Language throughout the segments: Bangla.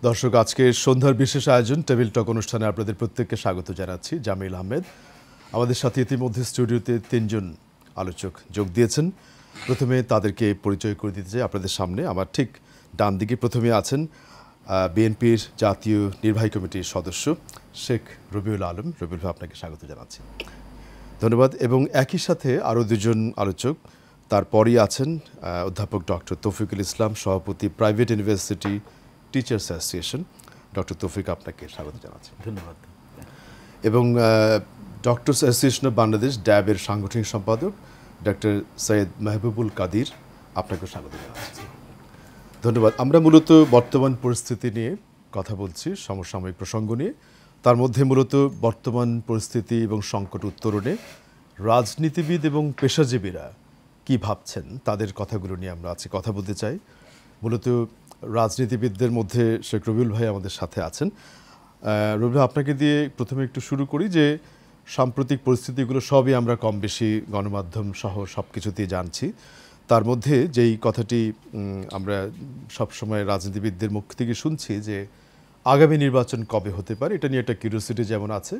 দর্শক, আজকে সন্ধ্যার বিশেষ আয়োজন টেবিল টক অনুষ্ঠানে আপনাদের প্রত্যেককে স্বাগত জানাচ্ছি। জামিল আহমেদ, আমাদের সাথে ইতিমধ্যে স্টুডিওতে ৩ জন আলোচক যোগ দিয়েছেন। প্রথমে তাদেরকে পরিচয় করে দিতে চাই আপনাদের সামনে। আমার ঠিক ডান দিকে প্রথমে আছেন বিএনপির জাতীয় নির্বাহী কমিটির সদস্য শেখ রবিউল আলম। রবিউল ভাই, আপনাকে স্বাগত জানাচ্ছি। ধন্যবাদ। এবং একই সাথে আরও 2 জন আলোচক, তারপরই আছেন অধ্যাপক ডক্টর তৌফিকুল ইসলাম, সভাপতি private university teachers association. Doctor তৌফিক, আপনাকে স্বাগত জানাচ্ছি। ধন্যবাদ। এবং ডক্টরস অ্যাসোসিয়েশন অফ বাংলাদেশ ড্যাবের সাংগঠনিক সম্পাদক ডক্টর সৈয়দ মেহবুবুল কাদির, আপনাকেও স্বাগত জানাচ্ছি। ধন্যবাদ। আমরা মূলত বর্তমান পরিস্থিতি নিয়ে কথা বলছি, সমসাময়িক প্রসঙ্গ নিয়ে। তার মধ্যে মূলত বর্তমান পরিস্থিতি এবং সংকট উত্তরণে রাজনীতিবিদ এবং পেশাজীবীরা কি ভাবছেন, তাদের কথাগুলো নিয়ে আমরা আজকে কথা বলতে চাই। মূলত রাজনীতিবিদদের মধ্যে শেখ রবিউল ভাই আমাদের সাথে আছেন। রবিউল ভাই, আপনাকে দিয়ে প্রথমে একটু শুরু করি যে সাম্প্রতিক পরিস্থিতিগুলো সবই আমরা কম বেশি গণমাধ্যম সহ সব কিছুতেই জানছি। তার মধ্যে যেই কথাটি আমরা সবসময় রাজনীতিবিদদের মুখ থেকে শুনছি যে আগামী নির্বাচন কবে হতে পারে, এটা নিয়ে একটা কিউরিওসিটি যেমন আছে,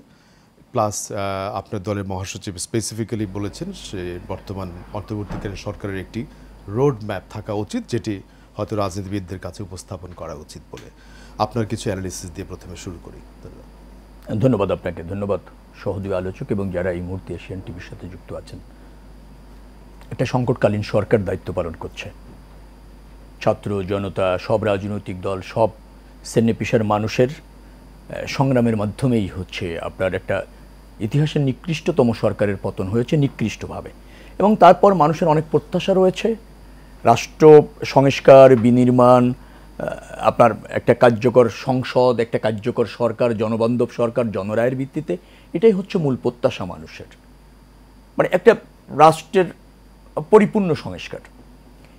প্লাস আপনার দলের মহাসচিব স্পেসিফিক্যালি বলেছেন সে বর্তমান অন্তর্বর্তীকালীন সরকারের একটি রোড ম্যাপ থাকা উচিত, যেটি হয়তো রাজনীতিবিদদের কাছে উপস্থাপন করা উচিত বলে। আপনার কিছু অ্যানালিসিস দিয়ে প্রথমে শুরু করি। ধন্যবাদ আপনাকে, ধন্যবাদ সহযোগী আলোচক এবং যারা এই মুহূর্তে এশিয়ান টিভির সাথে যুক্ত আছেন। একটা সংকটকালীন সরকার দায়িত্ব পালন করছে। ছাত্র জনতা, সব রাজনৈতিক দল, সব শ্রেণী পেশার মানুষের সংগ্রামের মাধ্যমেই হচ্ছে আপনার একটা ইতিহাসের নিকৃষ্টতম সরকারের পতন হয়েছে নিকৃষ্টভাবে। এবং তারপর মানুষের অনেক প্রত্যাশা রয়েছে, রাষ্ট্র সংস্কার, বিনির্মাণ, আপনার একটা কার্যকর সংসদ, একটা কার্যকর সরকার, জনবান্ধব সরকার, জনরায়ের ভিত্তিতে। এটাই হচ্ছে মূল প্রত্যাশা মানুষের, মানে একটা রাষ্ট্রের পরিপূর্ণ সংস্কার।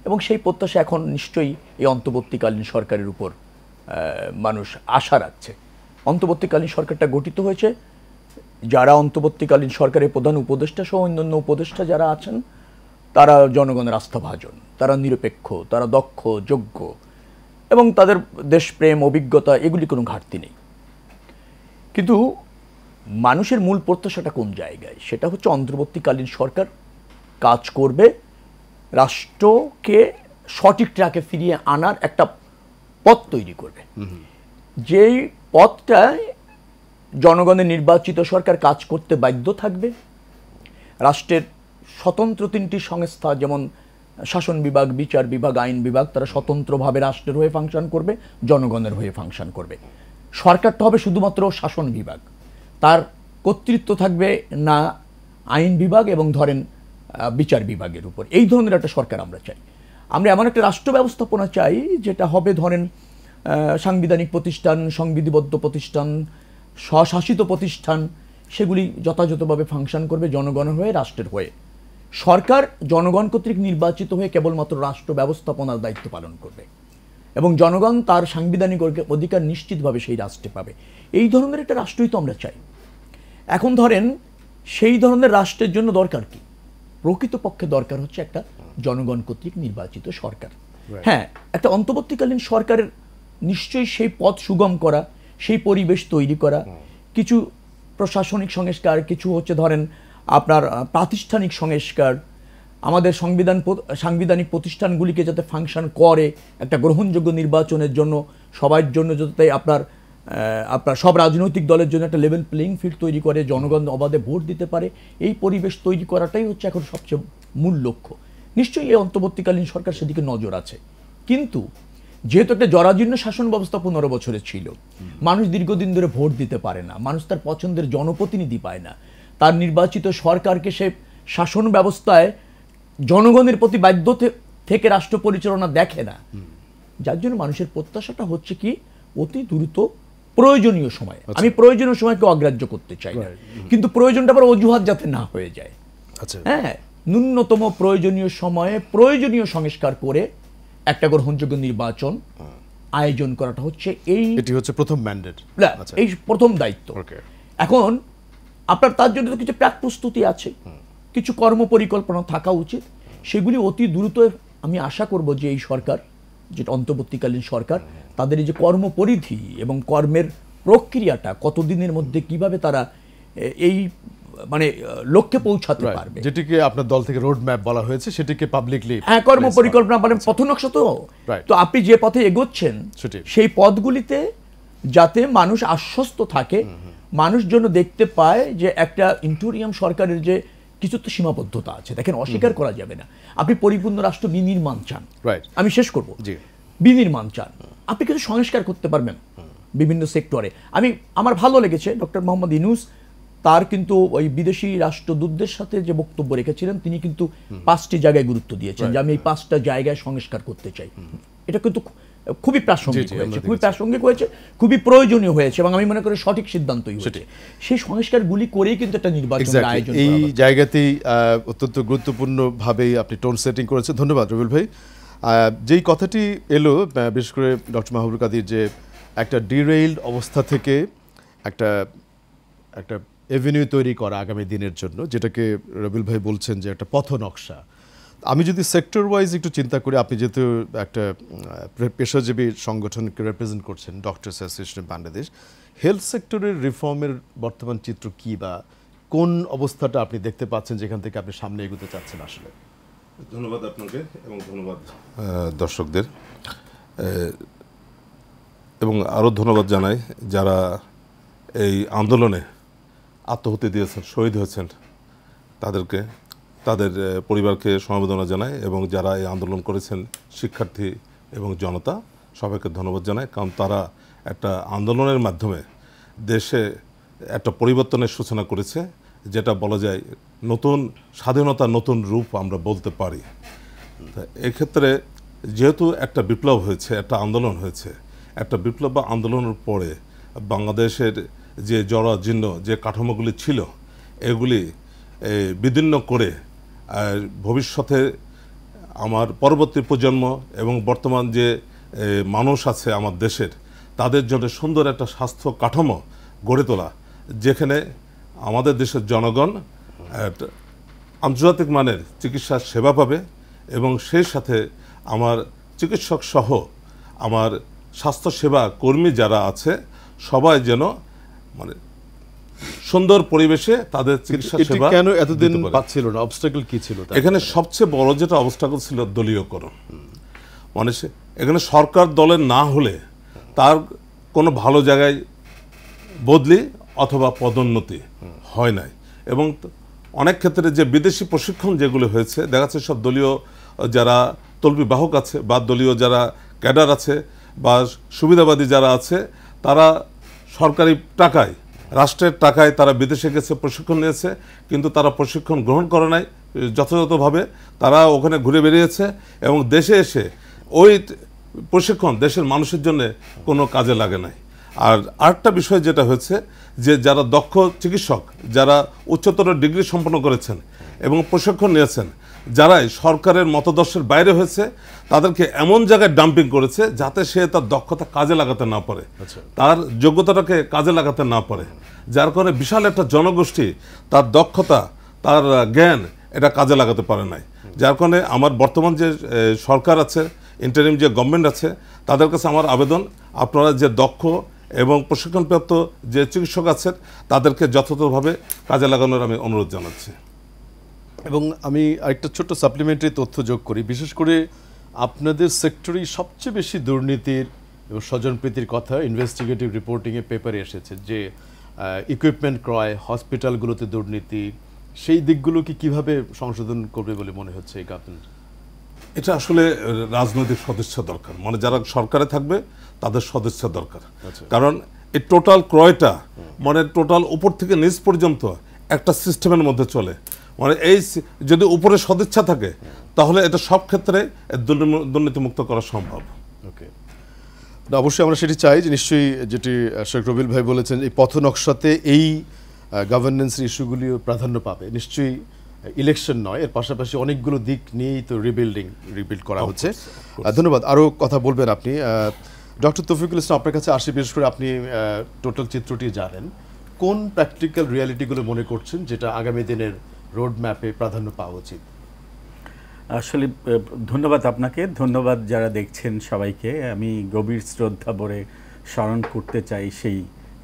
এবং সেই প্রত্যাশা এখন নিশ্চয়ই এই অন্তর্বর্তীকালীন সরকারের উপর মানুষ আশা রাখছে। অন্তর্বর্তীকালীন সরকারটা গঠিত হয়েছে, যারা অন্তর্বর্তীকালীন সরকারের প্রধান উপদেষ্টা সহ অন্যান্য উপদেষ্টা যারা আছেন তারা জনগণের আস্থাভাজন, তারা নিরপেক্ষ, তারা দক্ষ, যোগ্য এবং তাদের দেশপ্রেম, অভিজ্ঞতা, এগুলি কোনো ঘাটতি নেই। কিন্তু মানুষের মূল প্রত্যাশাটা কোন জায়গায়? সেটা হচ্ছে অন্তর্বর্তীকালীন সরকার কাজ করবে, রাষ্ট্রকে সঠিক ট্র্যাকে ফিরিয়ে আনার একটা পথ তৈরি করবে। যেই পথটায় জনগণের নির্বাচিত সরকার কাজ করতে বাধ্য থাকবে। রাষ্ট্রের স্বতন্ত্র 3টি সংস্থা, যেমন শাসন বিভাগ, বিচার বিভাগ, আইন বিভাগ, তারা স্বতন্ত্রভাবে রাষ্ট্রের হয়ে ফাংশন করবে, জনগণের হয়ে ফাংশন করবে। সরকারটা হবে শুধুমাত্র শাসন বিভাগ, তার কর্তৃত্ব থাকবে না আইন বিভাগ এবং ধরেন বিচার বিভাগের উপর। এই ধরনের একটা সরকার আমরা চাই। আমরা এমন একটা রাষ্ট্র ব্যবস্থাপনা চাই যেটা হবে ধরেন সাংবিধানিক প্রতিষ্ঠান, সংবিধিবদ্ধ প্রতিষ্ঠান, স্বশাসিত প্রতিষ্ঠান, সেগুলি যথাযথভাবে ফাংশন করবে জনগণের হয়ে, রাষ্ট্রের হয়ে। সরকার জনগণ কর্তৃক নির্বাচিত হয়ে কেবলমাত্র রাষ্ট্র ব্যবস্থাপনার দায়িত্ব পালন করবে এবং জনগণ তার সাংবিধানিক অধিকার নিশ্চিতভাবে সেই রাষ্ট্রে পাবে। এই ধরনের একটা রাষ্ট্রই তো আমরা চাই। এখন ধরেন সেই ধরনের রাষ্ট্রের জন্য দরকার কি? প্রকৃতপক্ষে দরকার হচ্ছে একটা জনগণ কর্তৃক নির্বাচিত সরকার। হ্যাঁ, একটা অন্তর্বর্তীকালীন সরকারের নিশ্চয়ই সেই পথ সুগম করা, সেই পরিবেশ তৈরি করা, কিছু প্রশাসনিক সংস্কার, কিছু হচ্ছে ধরেন আপনার প্রাতিষ্ঠানিক সংস্কার, আমাদের সাংবিধানিক প্রতিষ্ঠানগুলিকে যাতে ফাংশন করে একটা গ্রহণযোগ্য নির্বাচনের জন্য, সবার জন্য যাতে আপনার সব রাজনৈতিক দলের জন্য একটা লেভেল প্লেইং ফিল্ড তৈরি করে, জনগণ অবাধে ভোট দিতে পারে, এই পরিবেশ তৈরি করাটাই হচ্ছে এখন সবচেয়ে মূল লক্ষ্য। নিশ্চয়ই এই অন্তর্বর্তীকালীন সরকার সেদিকে নজর আছে। কিন্তু যেহেতু একটা জরাজীর্ণ শাসন ব্যবস্থা 15 বছরের ছিল, মানুষ দীর্ঘদিন ধরে ভোট দিতে পারে না, মানুষ তার পছন্দের জনপ্রতিনিধি পায় না, তার নির্বাচিত সরকারকে সে শাসন ব্যবস্থায় জনগণের প্রতি বাধ্য থেকে রাষ্ট্র পরিচালনা দেখে না, যার জন্য মানুষের প্রত্যাশাটা হচ্ছে কি অতি দ্রুত প্রয়োজনীয় সময়। আমি প্রয়োজনীয় সময়কে অগ্রাহ্য করতে চাই না, কিন্তু প্রয়োজনটা আবার অজুহাত যাতে না হয়ে যায়। হ্যাঁ, ন্যূনতম প্রয়োজনীয় সময়ে প্রয়োজনীয় সংস্কার করে একটা গ্রহণযোগ্য নির্বাচন আয়োজন করাটা হচ্ছে এটি হচ্ছে প্রথম ম্যান্ডেট, এই প্রথম দায়িত্ব। এখন আপনার তার জন্য তো কিছু প্রাক প্রস্তুতি আছে, কিছু কর্ম পরিকল্পনা থাকা উচিত। সেগুলি অতি দ্রুত আমি আশা করব যে এই সরকার যেটা অন্তর্বর্তীকালীন সরকার, তাদের এই যে কর্মপরিধি এবং কর্মের প্রক্রিয়াটা কতদিনের মধ্যে কিভাবে তারা এই মানে লক্ষ্যে পৌঁছাতে পারবে, যেটিকে আপনার দল থেকে রোড ম্যাপ বলা হয়েছে, সেটিকে পাবলিকলি কর্ম পরিকল্পনা মানে পথনকশা। তো আপনি যে পথে এগোচ্ছেন সেই পথগুলিতে যাতে মানুষ আশ্বস্ত থাকে, মানুষ যেন দেখতে পায় যে একটা ইন্টোরিয়াম সরকারের যে কিছু তো সীমাবদ্ধতা আছে। দেখেন, অস্বীকার করা যাবে না, আপনি পরিপূর্ণ রাষ্ট্র বিনির্মাণ চান, আমি শেষ করব, বিনির্মাণ চান, আপনি কিছু সংস্কার করতে পারবেন বিভিন্ন সেক্টরে। আমার ভালো লেগেছে ডক্টর মোহাম্মদ ইউনূস তার কিন্তু ওই বিদেশি রাষ্ট্রদূতদের সাথে যে বক্তব্য রেখেছিলেন, তিনি কিন্তু 5টি জায়গায় গুরুত্ব দিয়েছেন যে আমি এই 5টা জায়গায় সংস্কার করতে চাই। এটা কিন্তু খুবই প্রাসঙ্গিক হয়েছে, খুবই প্রাসঙ্গিক হয়েছে, খুবই প্রয়োজনীয় হয়েছে এবং আমি মনে করি সঠিক সিদ্ধান্তই হয়েছে। সেই সংস্কারগুলি করেই কিন্তু একটা নির্বাচনের আয়োজন এই জায়গাতেই অত্যন্ত গুরুত্বপূর্ণভাবেই আপনি টোন সেটিং করেছেন। ধন্যবাদ রবিউল ভাই। যেই কথাটি এলো বিশেষ করে ডক্টর মাহবুবুল কাদির, যে একটা ডিরেইলড অবস্থা থেকে একটা এভিনিউ তৈরি করা আগামী দিনের জন্য, যেটাকে রবিউল ভাই বলছেন যে একটা পথ নকশা। আমি যদি সেক্টর ওয়াইজ একটু চিন্তা করি, আপনি যেহেতু একটা পেশাজীবী সংগঠনকে রিপ্রেজেন্ট করছেন, ডক্টরস অ্যাসোসিয়েশন বাংলাদেশ, হেলথ সেক্টরের রিফর্মের বর্তমান চিত্র কী বা কোন অবস্থাটা আপনি দেখতে পাচ্ছেন যেখান থেকে আপনি সামনে এগোতে চাচ্ছেন? আসলে ধন্যবাদ আপনাকে এবং ধন্যবাদ দর্শকদের, এবং আরও ধন্যবাদ জানাই যারা এই আন্দোলনে আত্মহত্যা দিয়েছেন, শহীদ হয়েছেন, তাদেরকে, তাদের পরিবারকে সমবেদনা জানাই, এবং যারা এই আন্দোলন করেছেন শিক্ষার্থী এবং জনতা, সবাইকে ধন্যবাদ জানাই। কারণ তারা একটা আন্দোলনের মাধ্যমে দেশে একটা পরিবর্তনের সূচনা করেছে, যেটা বলা যায় নতুন স্বাধীনতা, নতুন রূপ আমরা বলতে পারি। এক্ষেত্রে যেহেতু একটা বিপ্লব হয়েছে, একটা আন্দোলন হয়েছে, একটা বিপ্লব বা আন্দোলনের পরে বাংলাদেশের যে জরাজীর্ণ যে কাঠামোগুলি ছিল, এগুলি বিদীর্ণ করে ভবিষ্যতে আমার পরবর্তী প্রজন্ম এবং বর্তমান যে মানুষ আছে আমার দেশের, তাদের জন্য সুন্দর একটা স্বাস্থ্য কাঠামো গড়ে তোলা, যেখানে আমাদের দেশের জনগণ আন্তর্জাতিক মানের চিকিৎসা সেবা পাবে, এবং সেই সাথে আমার চিকিৎসক সহ আমার স্বাস্থ্যসেবা কর্মী যারা আছে সবাই যেন মানে সুন্দর পরিবেশে তাদের চিকিৎসা সেবা কেন এতদিন পাচ্ছিল না? অবস্টাকল কি ছিল? এখানে সবচেয়ে বড় যেটা অবস্টাকল ছিল দলীয়করণ। মানে এখানে সরকার দলের না হলে তার কোনো ভালো জায়গায় বদলি অথবা পদোন্নতি হয় নাই, এবং অনেক ক্ষেত্রে যে বিদেশি প্রশিক্ষণ যেগুলো হয়েছে, দেখা যাচ্ছে সব দলীয় যারা তলবি বাহক আছে বা দলীয় যারা ক্যাডার আছে বা সুবিধাবাদী যারা আছে, তারা সরকারি টাকায়, রাষ্ট্রের টাকায় তারা বিদেশে গেছে, প্রশিক্ষণ নিয়েছে, কিন্তু তারা প্রশিক্ষণ গ্রহণ করে নাই যথাযথভাবে। তারা ওখানে ঘুরে বেরিয়েছে এবং দেশে এসে ওই প্রশিক্ষণ দেশের মানুষের জন্য কোনো কাজে লাগে নাই। আর আরেকটা বিষয় যেটা হয়েছে, যে যারা দক্ষ চিকিৎসক, যারা উচ্চতর ডিগ্রি সম্পন্ন করেছেন এবং প্রশিক্ষণ নিয়েছেন, যারাই সরকারের মতদর্শের বাইরে হয়েছে, তাদেরকে এমন জায়গায় ডাম্পিং করেছে যাতে সে তার দক্ষতা কাজে লাগাতে না পারে, তার যোগ্যতাটাকে কাজে লাগাতে না পারে, যার কারণে বিশাল একটা জনগোষ্ঠী তার দক্ষতা, তার জ্ঞান এটা কাজে লাগাতে পারে নাই। যার কারণে আমার বর্তমান যে সরকার আছে, ইন্টারিম যে গভর্নমেন্ট আছে, তাদের কাছে আমার আবেদন, আপনারা যে দক্ষ এবং প্রশিক্ষণপ্রাপ্ত যে চিকিৎসক আছেন, তাদেরকে যথাযথভাবে কাজে লাগানোর আমি অনুরোধ জানাচ্ছি। এবং আমি আরেকটা ছোট্ট সাপ্লিমেন্টারি তথ্য যোগ করি, বিশেষ করে আপনাদের সেক্টরেই সবচেয়ে বেশি দুর্নীতির এবং স্বজনপ্রীতির কথা ইনভেস্টিগেটিভ রিপোর্টিংয়ে পেপারে এসেছে, যে ইকুইপমেন্ট ক্রয়, হসপিটালগুলোতে দুর্নীতি, সেই দিকগুলোকে কিভাবে সংশোধন করবে বলে মনে হচ্ছে এই গভর্নমেন্ট? এটা আসলে রাজনৈতিক সদিচ্ছা দরকার, মানে যারা সরকারে থাকবে তাদের সদিচ্ছা দরকার। কারণ এই টোটাল ক্রয়টা মানে টোটাল উপর থেকে নিচ পর্যন্ত একটা সিস্টেমের মধ্যে চলে, মানে এই যদি উপরে সদিচ্ছা থাকে তাহলে এটা সব ক্ষেত্রে দুর্নীতিমুক্ত করা সম্ভব। ওকে, অবশ্যই আমরা সেটি চাই যে নিশ্চয়ই যেটি শেখ রবিউল ভাই বলেছেন, এই পথ নকশাতে এই গভর্নেন্সের ইস্যুগুলিও প্রাধান্য পাবে। নিশ্চয়ই ইলেকশন নয়, এর পাশাপাশি অনেকগুলো দিক নিয়েই তো রিবিল্ড করা হচ্ছে। ধন্যবাদ। আরও কথা বলবেন আপনি ডক্টর তৌফিকুল ইসলাম, আপনার কাছে আসি, বিশেষ করে আপনি টোটাল চিত্রটি জানেন, কোন প্র্যাকটিক্যাল রিয়ালিটিগুলো মনে করছেন যেটা আগামী দিনের রোড ম্যাপে প্রাধান্য পাওয়া উচিত? আসলে ধন্যবাদ আপনাকে, ধন্যবাদ যারা দেখছেন সবাইকে। আমি গভীর শ্রদ্ধা ভরে স্মরণ করতে চাই সেই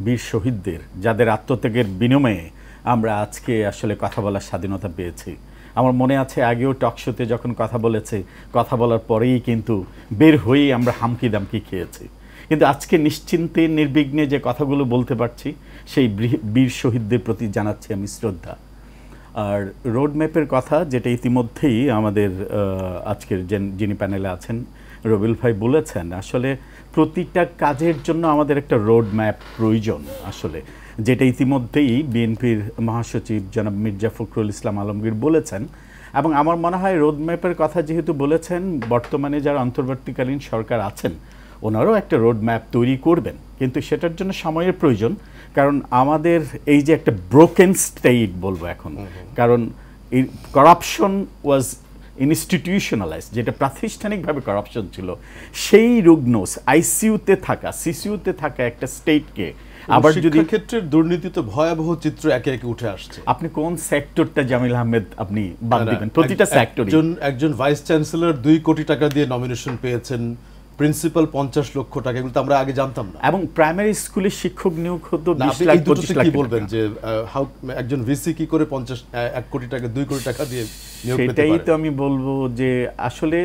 বীর শহীদদের, যাদের আত্মত্যাগের বিনিময়ে আমরা আজকে আসলে কথা বলার স্বাধীনতা পেয়েছি। আমার মনে আছে আগেও টকশোতে যখন কথা বলেছে, কথা বলার পরেই কিন্তু বের হয়েই আমরা হামকি দামকি খেয়েছি, কিন্তু আজকে নিশ্চিন্তে নির্বিঘ্নে যে কথাগুলো বলতে পারছি সেই বীর শহীদদের প্রতি জানাচ্ছি আমি শ্রদ্ধা। আর রোড ম্যাপের কথা, যেটা ইতিমধ্যেই আমাদের আজকের যিনি প্যানেলে আছেন রবিউল ভাই বলেছেন, আসলে প্রতিটা কাজের জন্য আমাদের একটা রোড ম্যাপ প্রয়োজন আসলে, যেটা ইতিমধ্যেই বিএনপির মহাসচিব জনাব মির্জা ফখরুল ইসলাম আলমগীর বলেছেন। এবং আমার মনে হয় রোড ম্যাপের কথা যেহেতু বলেছেন, বর্তমানে যারা অন্তর্বর্তীকালীন সরকার আছেন ওনারাও একটা রোড ম্যাপ তৈরি করবেন, কিন্তু সেটার জন্য সময়ের প্রয়োজন। কারণ আমাদের এই যে একটা ব্রোকেন স্টেট বলবো এখন, কারণ করাপশন ওয়াজ ইনস্টিটিউশনালাইজ, যেটা প্রাতিষ্ঠানিকভাবে করাপশন ছিল, সেই রুগ্ন আইসিইউতে থাকা সিসিইউতে থাকা একটা স্টেটকে আবার যদি ক্ষেত্রের দুর্নীতি তো ভয়াবহ চিত্র একে একে উঠে আসছে। আপনি কোন সেক্টরটা জামিল আহমেদ আপনি বাদ দিবেন? প্রতিটা সেক্টরে একজন ভাইস চ্যান্সেলর 2 কোটি টাকা দিয়ে নমিনেশন পেয়েছেন, প্রিন্সিপাল 50 লক্ষ টাকা, এগুলো তো আমরা আগে জানতাম না। এবং প্রাইমারি স্কুলে শিক্ষক নিয়োগ হতো 20 লাখ 25 লাখ। কি বলবেন যে একজন ভিসি কি করে 1 কোটি টাকা 2 কোটি টাকা দিয়ে নিয়োগ পেতে পারে? সেটাই তো আমি বলবো যে আসলে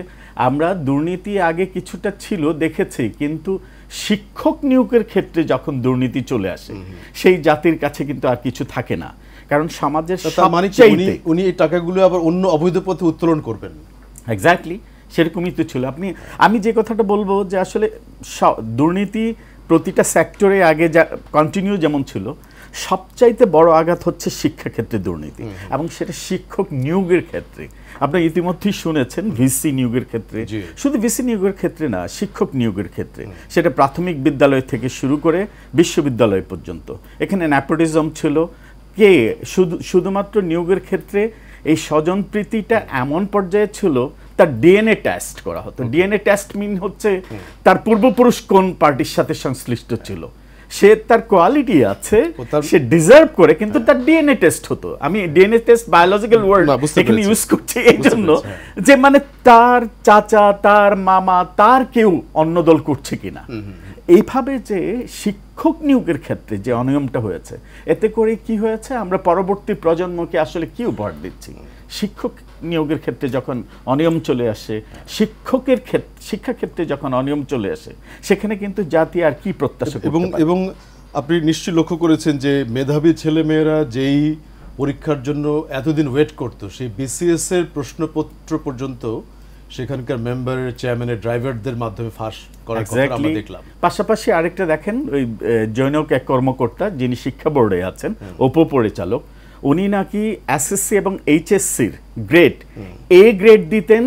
আমরা দুর্নীতি আগে কিছুটা ছিল দেখেছি, কিন্তু শিক্ষক নিয়োগের ক্ষেত্রে যখন দুর্নীতি চলে আসে সেই জাতির কাছে কিন্তু আর কিছু থাকে না, কারণ সমাজের সবচাইতে উনি এই টাকাগুলো আবার অন্য অবৈধ পথে উত্তোলন করবেন। এক্স্যাক্টলি সেরকমই তো ছিল। আমি যে কথাটা বলবো যে আসলে দুর্নীতি প্রতিটা সেক্টরে আগে যা কন্টিনিউ যেমন ছিল, সবচাইতে বড় আঘাত হচ্ছে শিক্ষাক্ষেত্রে দুর্নীতি, এবং সেটা শিক্ষক নিয়োগের ক্ষেত্রে। আপনারা ইতিমধ্যেই শুনেছেন ভিসি নিয়োগের ক্ষেত্রে, শুধু ভিসি নিয়োগের ক্ষেত্রে না, শিক্ষক নিয়োগের ক্ষেত্রে, সেটা প্রাথমিক বিদ্যালয় থেকে শুরু করে বিশ্ববিদ্যালয় পর্যন্ত এখানে নেপোটিজম ছিল। কে শুধুমাত্র নিয়োগের ক্ষেত্রে এই স্বজনপ্রীতিটা এমন পর্যায়ে ছিল, তার ডিএনএ টেস্ট করা হতো। ডিএনএ টেস্ট মিন হচ্ছে তার পূর্বপুরুষ কোন পার্টির সাথে সংশ্লিষ্ট ছিল, সে তার কোয়ালিটি আছে, সে ডিজার্ভ করে, কিন্তু তার ডিএনএ টেস্ট হতো। আমি ডিএনএ টেস্ট বায়োলজিক্যাল ওয়ার্ড এখানে ইউজ করছি এই জন্য যে মানে তার চাচা, তার মামা, তার কেউ অন্য দল করছে কিনা। এইভাবে যে শিক্ষক নিয়োগের ক্ষেত্রে যে অনিয়মটা হয়েছে, এতে করে কি হয়েছে, আমরা পরবর্তী প্রজন্মকে আসলে কি উপহার দিচ্ছি? শিক্ষক নিয়োগের ক্ষেত্রে যখন অনিয়ম চলে আসে, শিক্ষাক্ষেত্রে যখন অনিয়ম চলে আসে, সেখানে কিন্তু জাতি আর কি প্রত্যাশা করতে পারে? এবং আপনি নিশ্চয়ই লক্ষ্য করেছেন যে মেধাবী ছেলেমেয়েরা যেই পরীক্ষার জন্য এতদিন ওয়েট করতো, সেই বিসিএস এর প্রশ্নপত্র পর্যন্ত সেখানকার মেম্বারের, চেয়ারম্যানের, ড্রাইভারদের মাধ্যমে ফাঁস করার কথা আমরা দেখলাম। পাশাপাশি আরেকটা দেখেন, ওই জৈনক এক কর্মকর্তা যিনি শিক্ষা বোর্ডে আছেন, উপপরিচালক, উনি নাকি এসএসসি এবং এইচএসসির গ্রেড এ গ্রেড দিতেন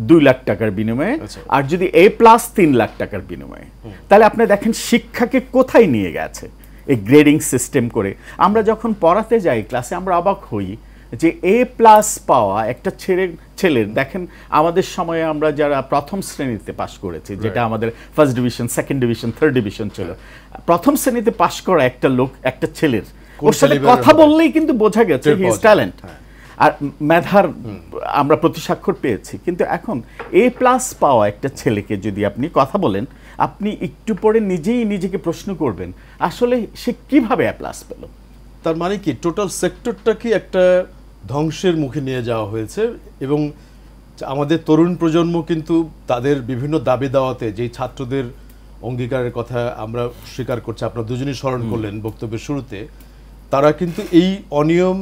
2 লাখ টাকার বিনিময়ে, আর যদি এ প্লাস 3 লাখ টাকার বিনিময়ে। তাহলে আপনি দেখেন শিক্ষাকে কোথায় নিয়ে গেছে এই গ্রেডিং সিস্টেম করে। আমরা যখন পড়াতে যাই ক্লাসে, আমরা অবাক হই যে এ প্লাস পাওয়া একটা ছেলের, দেখেন আমাদের সময়ে আমরা যারা প্রথম শ্রেণীতে পাশ করেছি, যেটা আমাদের first division, second division, third division ছিল, প্রথম শ্রেণীতে পাশ করা একটা লোক, একটা ছেলের ওর সাথে কথা বললেই কিন্তু বোঝা গেছে হি ইজ ট্যালেন্ট, আর মেধার আমরা প্রতিস্বাক্ষর পেয়েছি। কিন্তু এখন এ প্লাস পাওয়া একটা ছেলেকে যদি আপনি কথা বলেন, আপনি একটু পরে নিজেই নিজেকে প্রশ্ন করবেন আসলে সে কিভাবে এ প্লাস পেল। তার মানে কি টোটাল সেক্টরটাকে একটা ধ্বংসের মুখে নিয়ে যাওয়া হয়েছে। এবং আমাদের তরুণ প্রজন্ম কিন্তু তাদের বিভিন্ন দাবি দাওয়াতে, যেই ছাত্রদের অঙ্গীকারের কথা আমরা স্বীকার করছি, আপনারা দুজনেই স্মরণ করলেন বক্তব্যের শুরুতে, তারা কিন্তু এই অনিয়ম,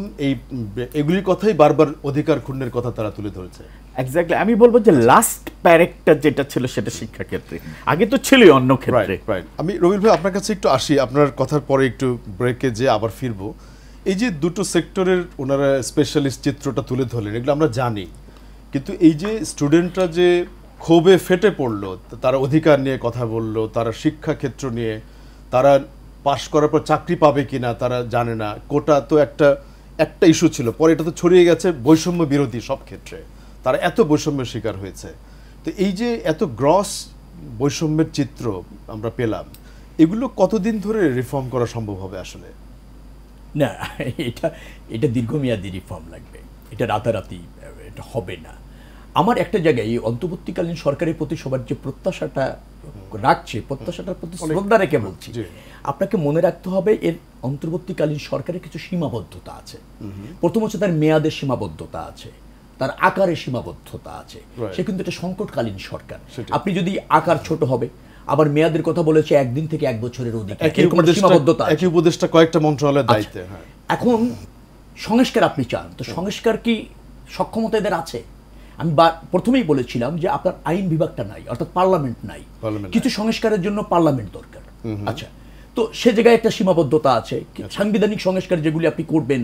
এগুলির কথাই বারবার অধিকার ক্ষুণ্ণের কথা তারা তুলে ধরেছে। এক্স্যাক্টলি, আমি বলবো যে লাস্ট প্যারেকটা যেটা ছিল সেটা শিক্ষাক্ষেত্রে, আগে তো ছিল অন্য ক্ষেত্রে। আমি রবিউল ভাই আপনার কাছে একটু আসি, আপনার কথার পরে একটু ব্রেকে যে আবার ফিরবো। এই যে দুটো সেক্টরের ওনারা স্পেশালিস্ট চিত্রটা তুলে ধরলেন, এগুলো আমরা জানি, কিন্তু এই যে স্টুডেন্টরা যে ক্ষোভে ফেটে পড়লো, তারা অধিকার নিয়ে কথা বললো, তারা শিক্ষাক্ষেত্র নিয়ে, তারা পাশ করার পর চাকরি পাবে কিনা তারা জানে না, কোটা তো একটা ইস্যু ছিল, পরে এটা তো ছড়িয়ে গেছে বৈষম্য বিরোধী সব ক্ষেত্রে, তারা এত বৈষম্যের শিকার হয়েছে। তো এই যে এত গ্রস বৈষম্যের চিত্র আমরা পেলাম, এগুলো কতদিন ধরে রিফর্ম করা সম্ভব হবে আসলে? না, এটা দীর্ঘমেয়াদী রিফর্ম লাগবে, এটা রাতারাতি এটা হবে না। আমার একটা জায়গায় এই অন্তর্বর্তীকালীন সরকারের প্রতি সবার যে প্রত্যাশাটা রাখছে, প্রত্যাশাটার প্রতি শ্রদ্ধা রেখে বলছি, আপনাকে মনে রাখতে হবে এর অন্তর্বর্তীকালীন সরকারের কিছু সীমাবদ্ধতা আছে। প্রথম হচ্ছে তার মেয়াদের সীমাবদ্ধতা আছে, তার আকারের সীমাবদ্ধতা আছে। সে কিন্তু এটা সংকটকালীন সরকার। আপনি যদি আকার ছোট হবে, আবার মেয়াদের কথা বলেছে 1 দিন থেকে 1 বছরের অধিক, এরকম সীমাবদ্ধতা আছে। একই উপদেষ্টা কয়েকটা মন্ত্রণালয়ের দায়িত্বে। এখন সংস্কার আপনি চান, তো সংস্কার কি সক্ষমতা এদের আছে? আমি প্রথমেই বলেছিলাম যে আপনার আইন বিভাগটা নাই, অর্থাৎ পার্লামেন্ট নাই। কিছু সংস্কারের জন্য পার্লামেন্ট দরকার। আচ্ছা, তো সে জায়গায় একটা সীমাবদ্ধতা আছে। সাংবিধানিক সংস্কার যেগুলি আপনি করবেন,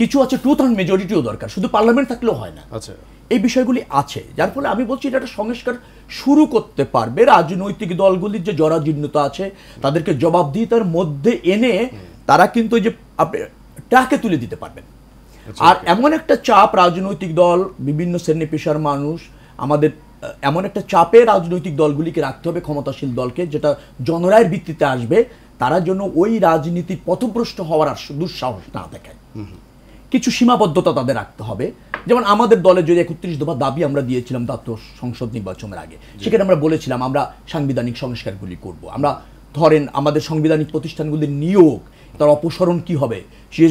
কিছু আছে 2/3 মেজরিটিও দরকার, শুধু পার্লামেন্ট থাকলেও হয় না। আচ্ছা, এই বিষয়গুলি আছে, যার ফলে আমি বলছি এটা একটা সংস্কার শুরু করতে পারবে। রাজনৈতিক দলগুলির যে জরাজীর্ণতা আছে তাদেরকে জবাবদিহিতার মধ্যে এনে তারা কিন্তু যে আপনি টাকে তুলে দিতে পারবেন। আর এমন একটা চাপ রাজনৈতিক দল, বিভিন্ন শ্রেণী পেশার মানুষ, আমাদের এমন একটা চাপে রাজনৈতিক দলগুলিকে রাখতে হবে, ক্ষমতাশীল দলকে, যেটা জনরায়ের ভিত্তিতে আসবে, তারা যেন ওই রাজনীতির পথভ্রষ্ট হওয়ার আর দুঃসাহস না দেখায়। কিছু সীমাবদ্ধতা তাদের রাখতে হবে। যেমন আমাদের দলের যদি 31 দফা দাবি আমরা দিয়েছিলাম জাতীয় সংসদ নির্বাচনের আগে, সেখানে আমরা বলেছিলাম আমরা সাংবিধানিক সংস্কারগুলি করব। আমরা ধরেন আমাদের সাংবিধানিক প্রতিষ্ঠানগুলির নিয়োগ, তার অপসারণ কি হবে, সে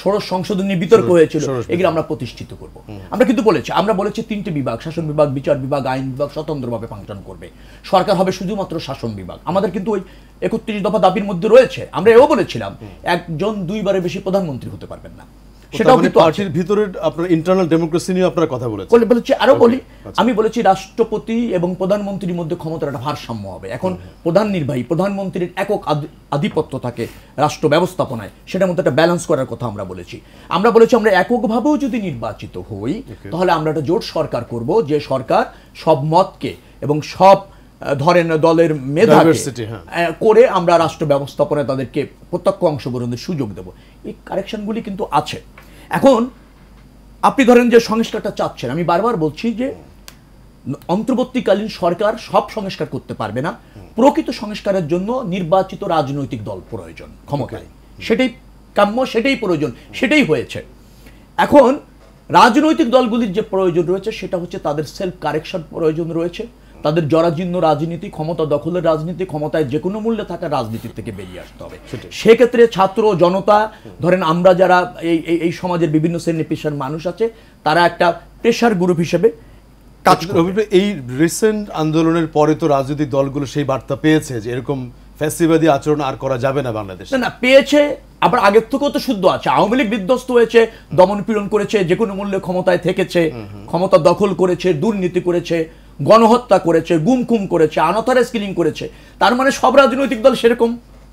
ষোড়শ সংশোধনী বিতর্ক হয়েছিল, এগুলো আমরা প্রতিষ্ঠিত করব। আমরা কিন্তু আমরা বলেছি 3টে বিভাগ, শাসন বিভাগ, বিচার বিভাগ, আইন বিভাগ স্বতন্ত্রভাবে ফাংশন করবে। সরকার হবে শুধুমাত্র শাসন বিভাগ। আমাদের কিন্তু ওই 31 দফা দাবির মধ্যে রয়েছে। আমরা এও বলেছিলাম একজন 2বারের বেশি প্রধানমন্ত্রী হতে পারবেন না। সেটাও কিন্তু পার্টির ভিতরে আপনার ইন্টারনাল ডেমোক্রেসি নিয়ে আপনারা কথা বলেছি। আরো বলি, আমি বলেছি রাষ্ট্রপতি এবং প্রধানমন্ত্রীর মধ্যে ক্ষমতার একটা ভারসাম্য হবে। এখন প্রধান নির্বাহী, প্রধানমন্ত্রীর একক আধিপত্য থাকে রাষ্ট্র ব্যবস্থাপনায়, সেটার মধ্যে একটা ব্যালেন্স করার কথা আমরা বলেছি। আমরা এককভাবেও যদি নির্বাচিত হই, তাহলে আমরা একটা জোট সরকার করব, যে সরকার সব মতকে এবং সব ধরেন দলের মেধাকে করে আমরা রাষ্ট্র ব্যবস্থাপনায় তাদেরকে প্রত্যক্ষ অংশগ্রহণের সুযোগ দেব। এই কারেকশনগুলি কিন্তু আছে। এখন আপনি ধরেন যে সংস্কারটা চাচ্ছেন, আমি বারবার বলছি যে অন্তর্বর্তীকালীন সরকার সব সংস্কার করতে পারবে না। প্রকৃত সংস্কারের জন্য নির্বাচিত রাজনৈতিক দল প্রয়োজন ক্ষমতায়, সেটাই কাম্য, সেটাই প্রয়োজন, সেটাই হয়েছে। এখন রাজনৈতিক দলগুলির যে প্রয়োজন রয়েছে সেটা হচ্ছে তাদের সেলফ কারেকশন প্রয়োজন রয়েছে, তাদের জরাজীর্ণ রাজনীতি, ক্ষমতা দখলের রাজনীতি, ক্ষমতায় যে কোনো মূল্যে থাকা রাজনীতির থেকে বেরিয়ে আসতে হবে। সেক্ষেত্রে ছাত্র জনতা, ধরেন আমরা যারা এই সমাজের বিভিন্ন শ্রেণী পেশার মানুষ আছে, তারা একটা প্রেশার গ্রুপ হিসেবে কাজ করবে। এই রিসেন্ট আন্দোলনের পরে তো রাজনৈতিক দলগুলো সেই বার্তা পেয়েছে যে এরকম ফ্যাসিবাদী আচরণ আর করা যাবে না বাংলাদেশে। না, পেয়েছে, আবার আগের থেকেও তো শুদ্ধ আছে। আওয়ামী লীগ বিধ্বস্ত হয়েছে, দমন পীড়ন করেছে, যে কোনো মূল্যে ক্ষমতায় থেকেছে, ক্ষমতা দখল করেছে, দুর্নীতি করেছে, গণহত্যা করেছে, গুম করেছে, আনঅথরাইজড কিলিং করেছে। তার মানে সব রাজনৈতিক দল সেরকম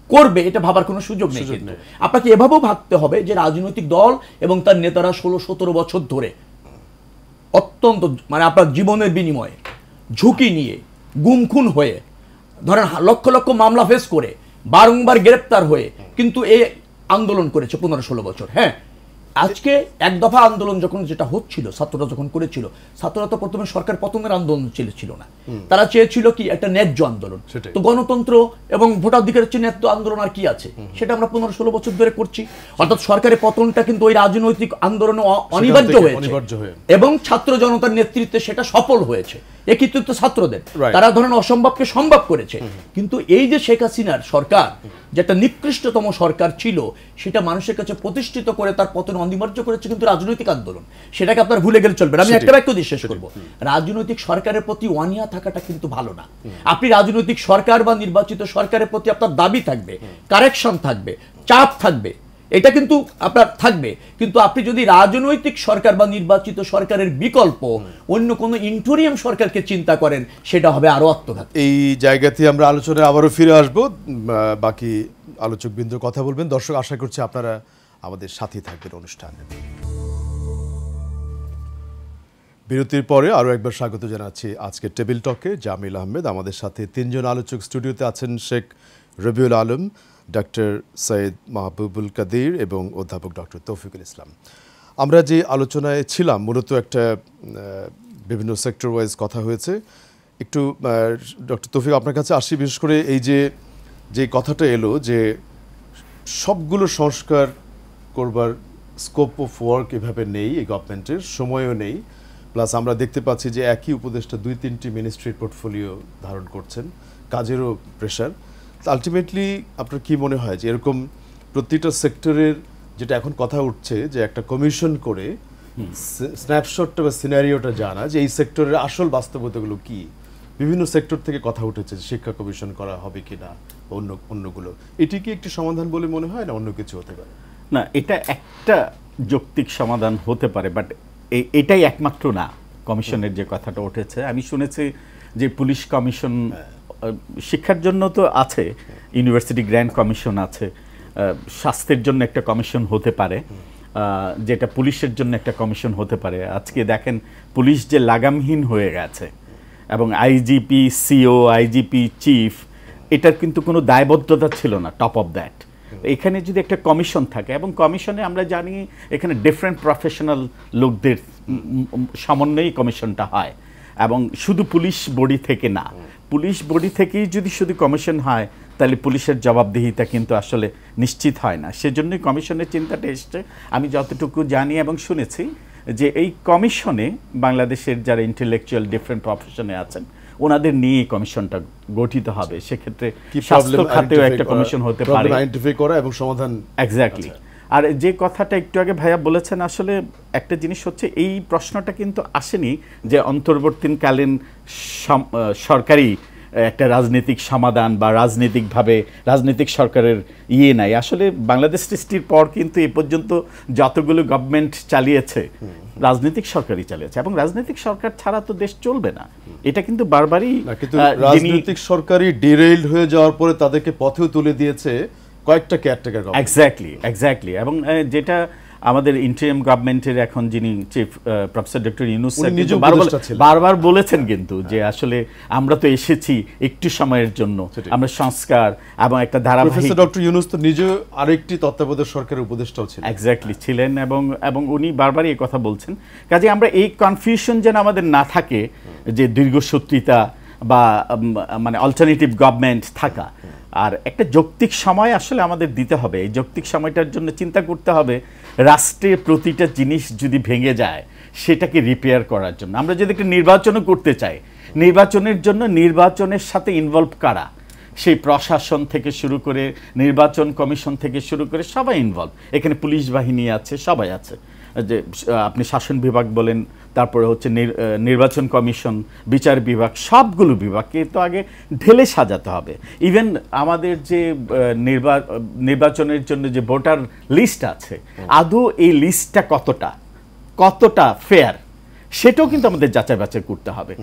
করবে এটা ভাবার কোনো সুযোগ নেই। কিন্তু আপনাকে এভাবেও ভাবতে হবে যে রাজনৈতিক দল এবং তার নেতারা 16-17 বছর ধরে অত্যন্ত আপনার জীবনের বিনিময়ে ঝুঁকি নিয়ে গুম হয়ে, ধরেন লক্ষ লক্ষ মামলা ফেস করে, বারংবার গ্রেপ্তার হয়ে কিন্তু এই আন্দোলন করেছে 15-16 বছর। হ্যাঁ, আজকে এক দফা আন্দোলন যখন যেটা হচ্ছিল, ছাত্ররা যখন করেছিল, ছাত্ররা তো প্রথমে সরকার পতনের আন্দোলন ছিল না, তারা চেয়েছিল কি একটা ন্যায্য আন্দোলন। তো গণতন্ত্র এবং ভোটাধিকারের চেয়ে ন্যায্য আন্দোলন আর কি আছে? সেটা আমরা 15-16 বছর ধরে করছি। অর্থাৎ সরকারের পতনটা কিন্তু ওই রাজনৈতিক আন্দোলনে অনিবার্য হয়েছে এবং ছাত্র জনতার নেতৃত্বে সেটা সফল হয়েছে। এ কৃতিত্ব ছাত্রদের, তারা ধরেন অসম্ভবকে সম্ভব করেছে। কিন্তু এই যে শেখ হাসিনার সরকার, যেটা নিকৃষ্টতম সরকার ছিল, সেটা মানুষের কাছে প্রতিষ্ঠিত করে তার পতন অনিবার্য করেছে কিন্তু রাজনৈতিক আন্দোলন। সেটাকে আপনার ভুলে গেলে চলবে না। আমি একটা বাক্য দিয়ে শেষ করব, রাজনৈতিক সরকারের প্রতি অনীহা থাকাটা কিন্তু ভালো না। আপনি রাজনৈতিক সরকার বা নির্বাচিত সরকারের প্রতি আপনার দাবি থাকবে, কারেকশন থাকবে, চাপ থাকবে, এটা কিন্তু আপনার থাকবে। কিন্তু আপনি যদি রাজনৈতিক সরকার বা নির্বাচিত সরকারের বিকল্প অন্য কোনো ইন্টোরিয়াম সরকারকে চিন্তা করেন, সেটা হবে আরো আত্মঘাত। এই জায়গাতে আমরা আলোচনায় আবারও ফিরে আসব, বাকি আলোচকবৃন্দ কথা বলবেন। দর্শক, আশা করছি আপনারা আমাদের সাথে থাকবেন অনুষ্ঠানে। বিরতির পরে আরও একবার স্বাগত জানাচ্ছি আজকের টেবিল টকে জামিল আহমেদ। আমাদের সাথে 3 জন আলোচক স্টুডিওতে আছেন, শেখ রবিউল আলম, ডক্টর সৈয়দ মাহবুবুল কাদির এবং অধ্যাপক ডক্টর তৌফিকুল ইসলাম। আমরা যে আলোচনায় ছিলাম মূলত একটা বিভিন্ন সেক্টর ওয়াইজ কথা হয়েছে। একটু ডক্টর তৌফিক আপনার কাছে আসি, বিশেষ করে এই যে কথাটা এলো যে সবগুলো সংস্কার করবার স্কোপ অফ ওয়ার্ক এভাবে নেই, এই গভর্নমেন্টের সময়ও নেই, প্লাস আমরা দেখতে পাচ্ছি যে একই উপদেষ্টা 2-3টি মিনিস্ট্রির পোর্টফোলিও ধারণ করছেন, কাজেরও প্রেশার। আলটিমেটলি আপনার কি মনে হয় যে এরকম প্রতিটা সেক্টরের যেটা এখন কথা উঠছে যে একটা কমিশন করে স্ন্যাপশটটা বা সিনারিওটা জানা যে এই সেক্টরের আসল বাস্তবতাগুলো কি, বিভিন্ন সেক্টর থেকে কথা উঠেছে যে শিক্ষা কমিশন করা হবে কিনা অন্যগুলো, এটি কি একটি সমাধান বলে মনে হয় না অন্য কিছু হতে পারে? না, এটা একটা যৌক্তিক সমাধান হতে পারে, বাট এটাই একমাত্র না। কমিশনের যে কথাটা উঠেছে, আমি শুনেছি যে পুলিশ কমিশন শিক্ষার জন্য তো আছে, ইউনিভার্সিটি গ্র্যান্ড কমিশন আছে, স্বাস্থ্যের জন্য একটা কমিশন হতে পারে, যেটা পুলিশের জন্য একটা কমিশন হতে পারে। আজকে দেখেন পুলিশ যে লাগামহীন হয়ে গেছে, এবং আইজিপি, সিও, আইজিপি, চিফ, এটার কিন্তু কোনো দায়বদ্ধতা ছিল না টপ অফ দ্যাট। এখানে যদি একটা কমিশন থাকে, এবং কমিশনে আমরা জানি এখানে ডিফারেন্ট প্রফেশনাল লোকদের সমন্বয়েই কমিশনটা হয়, এবং শুধু পুলিশ বডি থেকে না, পুলিশ বডি থেকেই যদি শুধু কমিশন হয় তাহলে পুলিশের জবাবদিহিতা কিন্তু আসলে নিশ্চিত হয় না। সেজন্যই কমিশনের চিন্তাটা এসছে। আমি যতটুকু জানি এবং শুনেছি যে এই কমিশনে বাংলাদেশের যারা ইন্টেলেকচুয়াল ডিফারেন্ট প্রফেশনে আছেন ওনাদের নিয়ে কমিশনটা গঠিত হবে। সেক্ষেত্রে স্বাস্থ্য খাতেও একটা কমিশন হতে পারে, আইডেন্টিফাই করা এবং সমাধান। এক্স্যাক্টলি। আর যে কথাটা একটু আগে ভাইয়া বলেছেন, আসলে একটা জিনিস হচ্ছে এই প্রশ্নটা কিন্তু আসেনি যে অন্তর্বর্তীকালীন সরকারি একটা রাজনৈতিক সমাধান বা রাজনৈতিক সরকারের নাই। আসলে বাংলাদেশ সৃষ্টির পর কিন্তু এ পর্যন্ত যতগুলো গভর্নমেন্ট চালিয়েছে রাজনৈতিক সরকারই চালিয়েছে, এবং রাজনৈতিক সরকার ছাড়া তো দেশ চলবে না। এটা কিন্তু বারবারই রাজনৈতিক সরকারই ডিরেইলড হয়ে যাওয়ার পরে তাদেরকে পথেও তুলে দিয়েছে কয়েকটা কেয়ারটেকার গভর্নমেন্ট। এক্স্যাক্টলি। এবং যেটা আমাদের ইন্টারিম গভর্নমেন্টের এখন যিনি চিফ প্রফেসর ডক্টর ইউনূস বারবার বলেছেন কিন্তু যে আসলে আমরা তো এসেছি একটু সময়ের জন্য, আমরা সংস্কার এবং একটা ধারাবাহিক। প্রফেসর ডক্টর ইউনূস তো নিজে আরেকটি তত্ত্বাবধায়ক সরকারের উপদেষ্টাও ছিলেন। এক্স্যাক্টলি ছিলেন, এবং উনি বারবারই এই কথা বলছেন। কাজে আমরা এই কনফিউশন যেন আমাদের না থাকে যে দীর্ঘসূত্রিতা বা মানে অল্টারনেটিভ গভর্নমেন্ট থাকা, আর একটা যৌক্তিক সময় আসলে আমাদের দিতে হবে। এই যৌক্তিক সময়টার জন্য চিন্তা করতে হবে রাষ্ট্রের প্রতিটা জিনিস যদি ভেঙে যায় সেটাকে রিপেয়ার করার জন্য। আমরা যদি একটা নির্বাচনও করতে চাই, নির্বাচনের জন্য নির্বাচনের সাথে ইনভলভ কারা, সেই প্রশাসন থেকে শুরু করে নির্বাচন কমিশন থেকে শুরু করে সবাই ইনভলভ। এখানে পুলিশ বাহিনী আছে, সবাই আছে, যে আপনি শাসন বিভাগ বলেন, তারপরে হচ্ছে নির্বাচন কমিশন, বিচার বিভাগ, সবগুলো বিভাগকে তো আগে ঢেলে সাজাতে হবে। ইভেন আমাদের যে নির্বাচনের জন্য যে ভোটার লিস্ট আছে, আদৌ এই লিস্টটা কতটা ফেয়ার সেটাও কিন্তু আমাদের যাচাই বাছাই করতে হবে।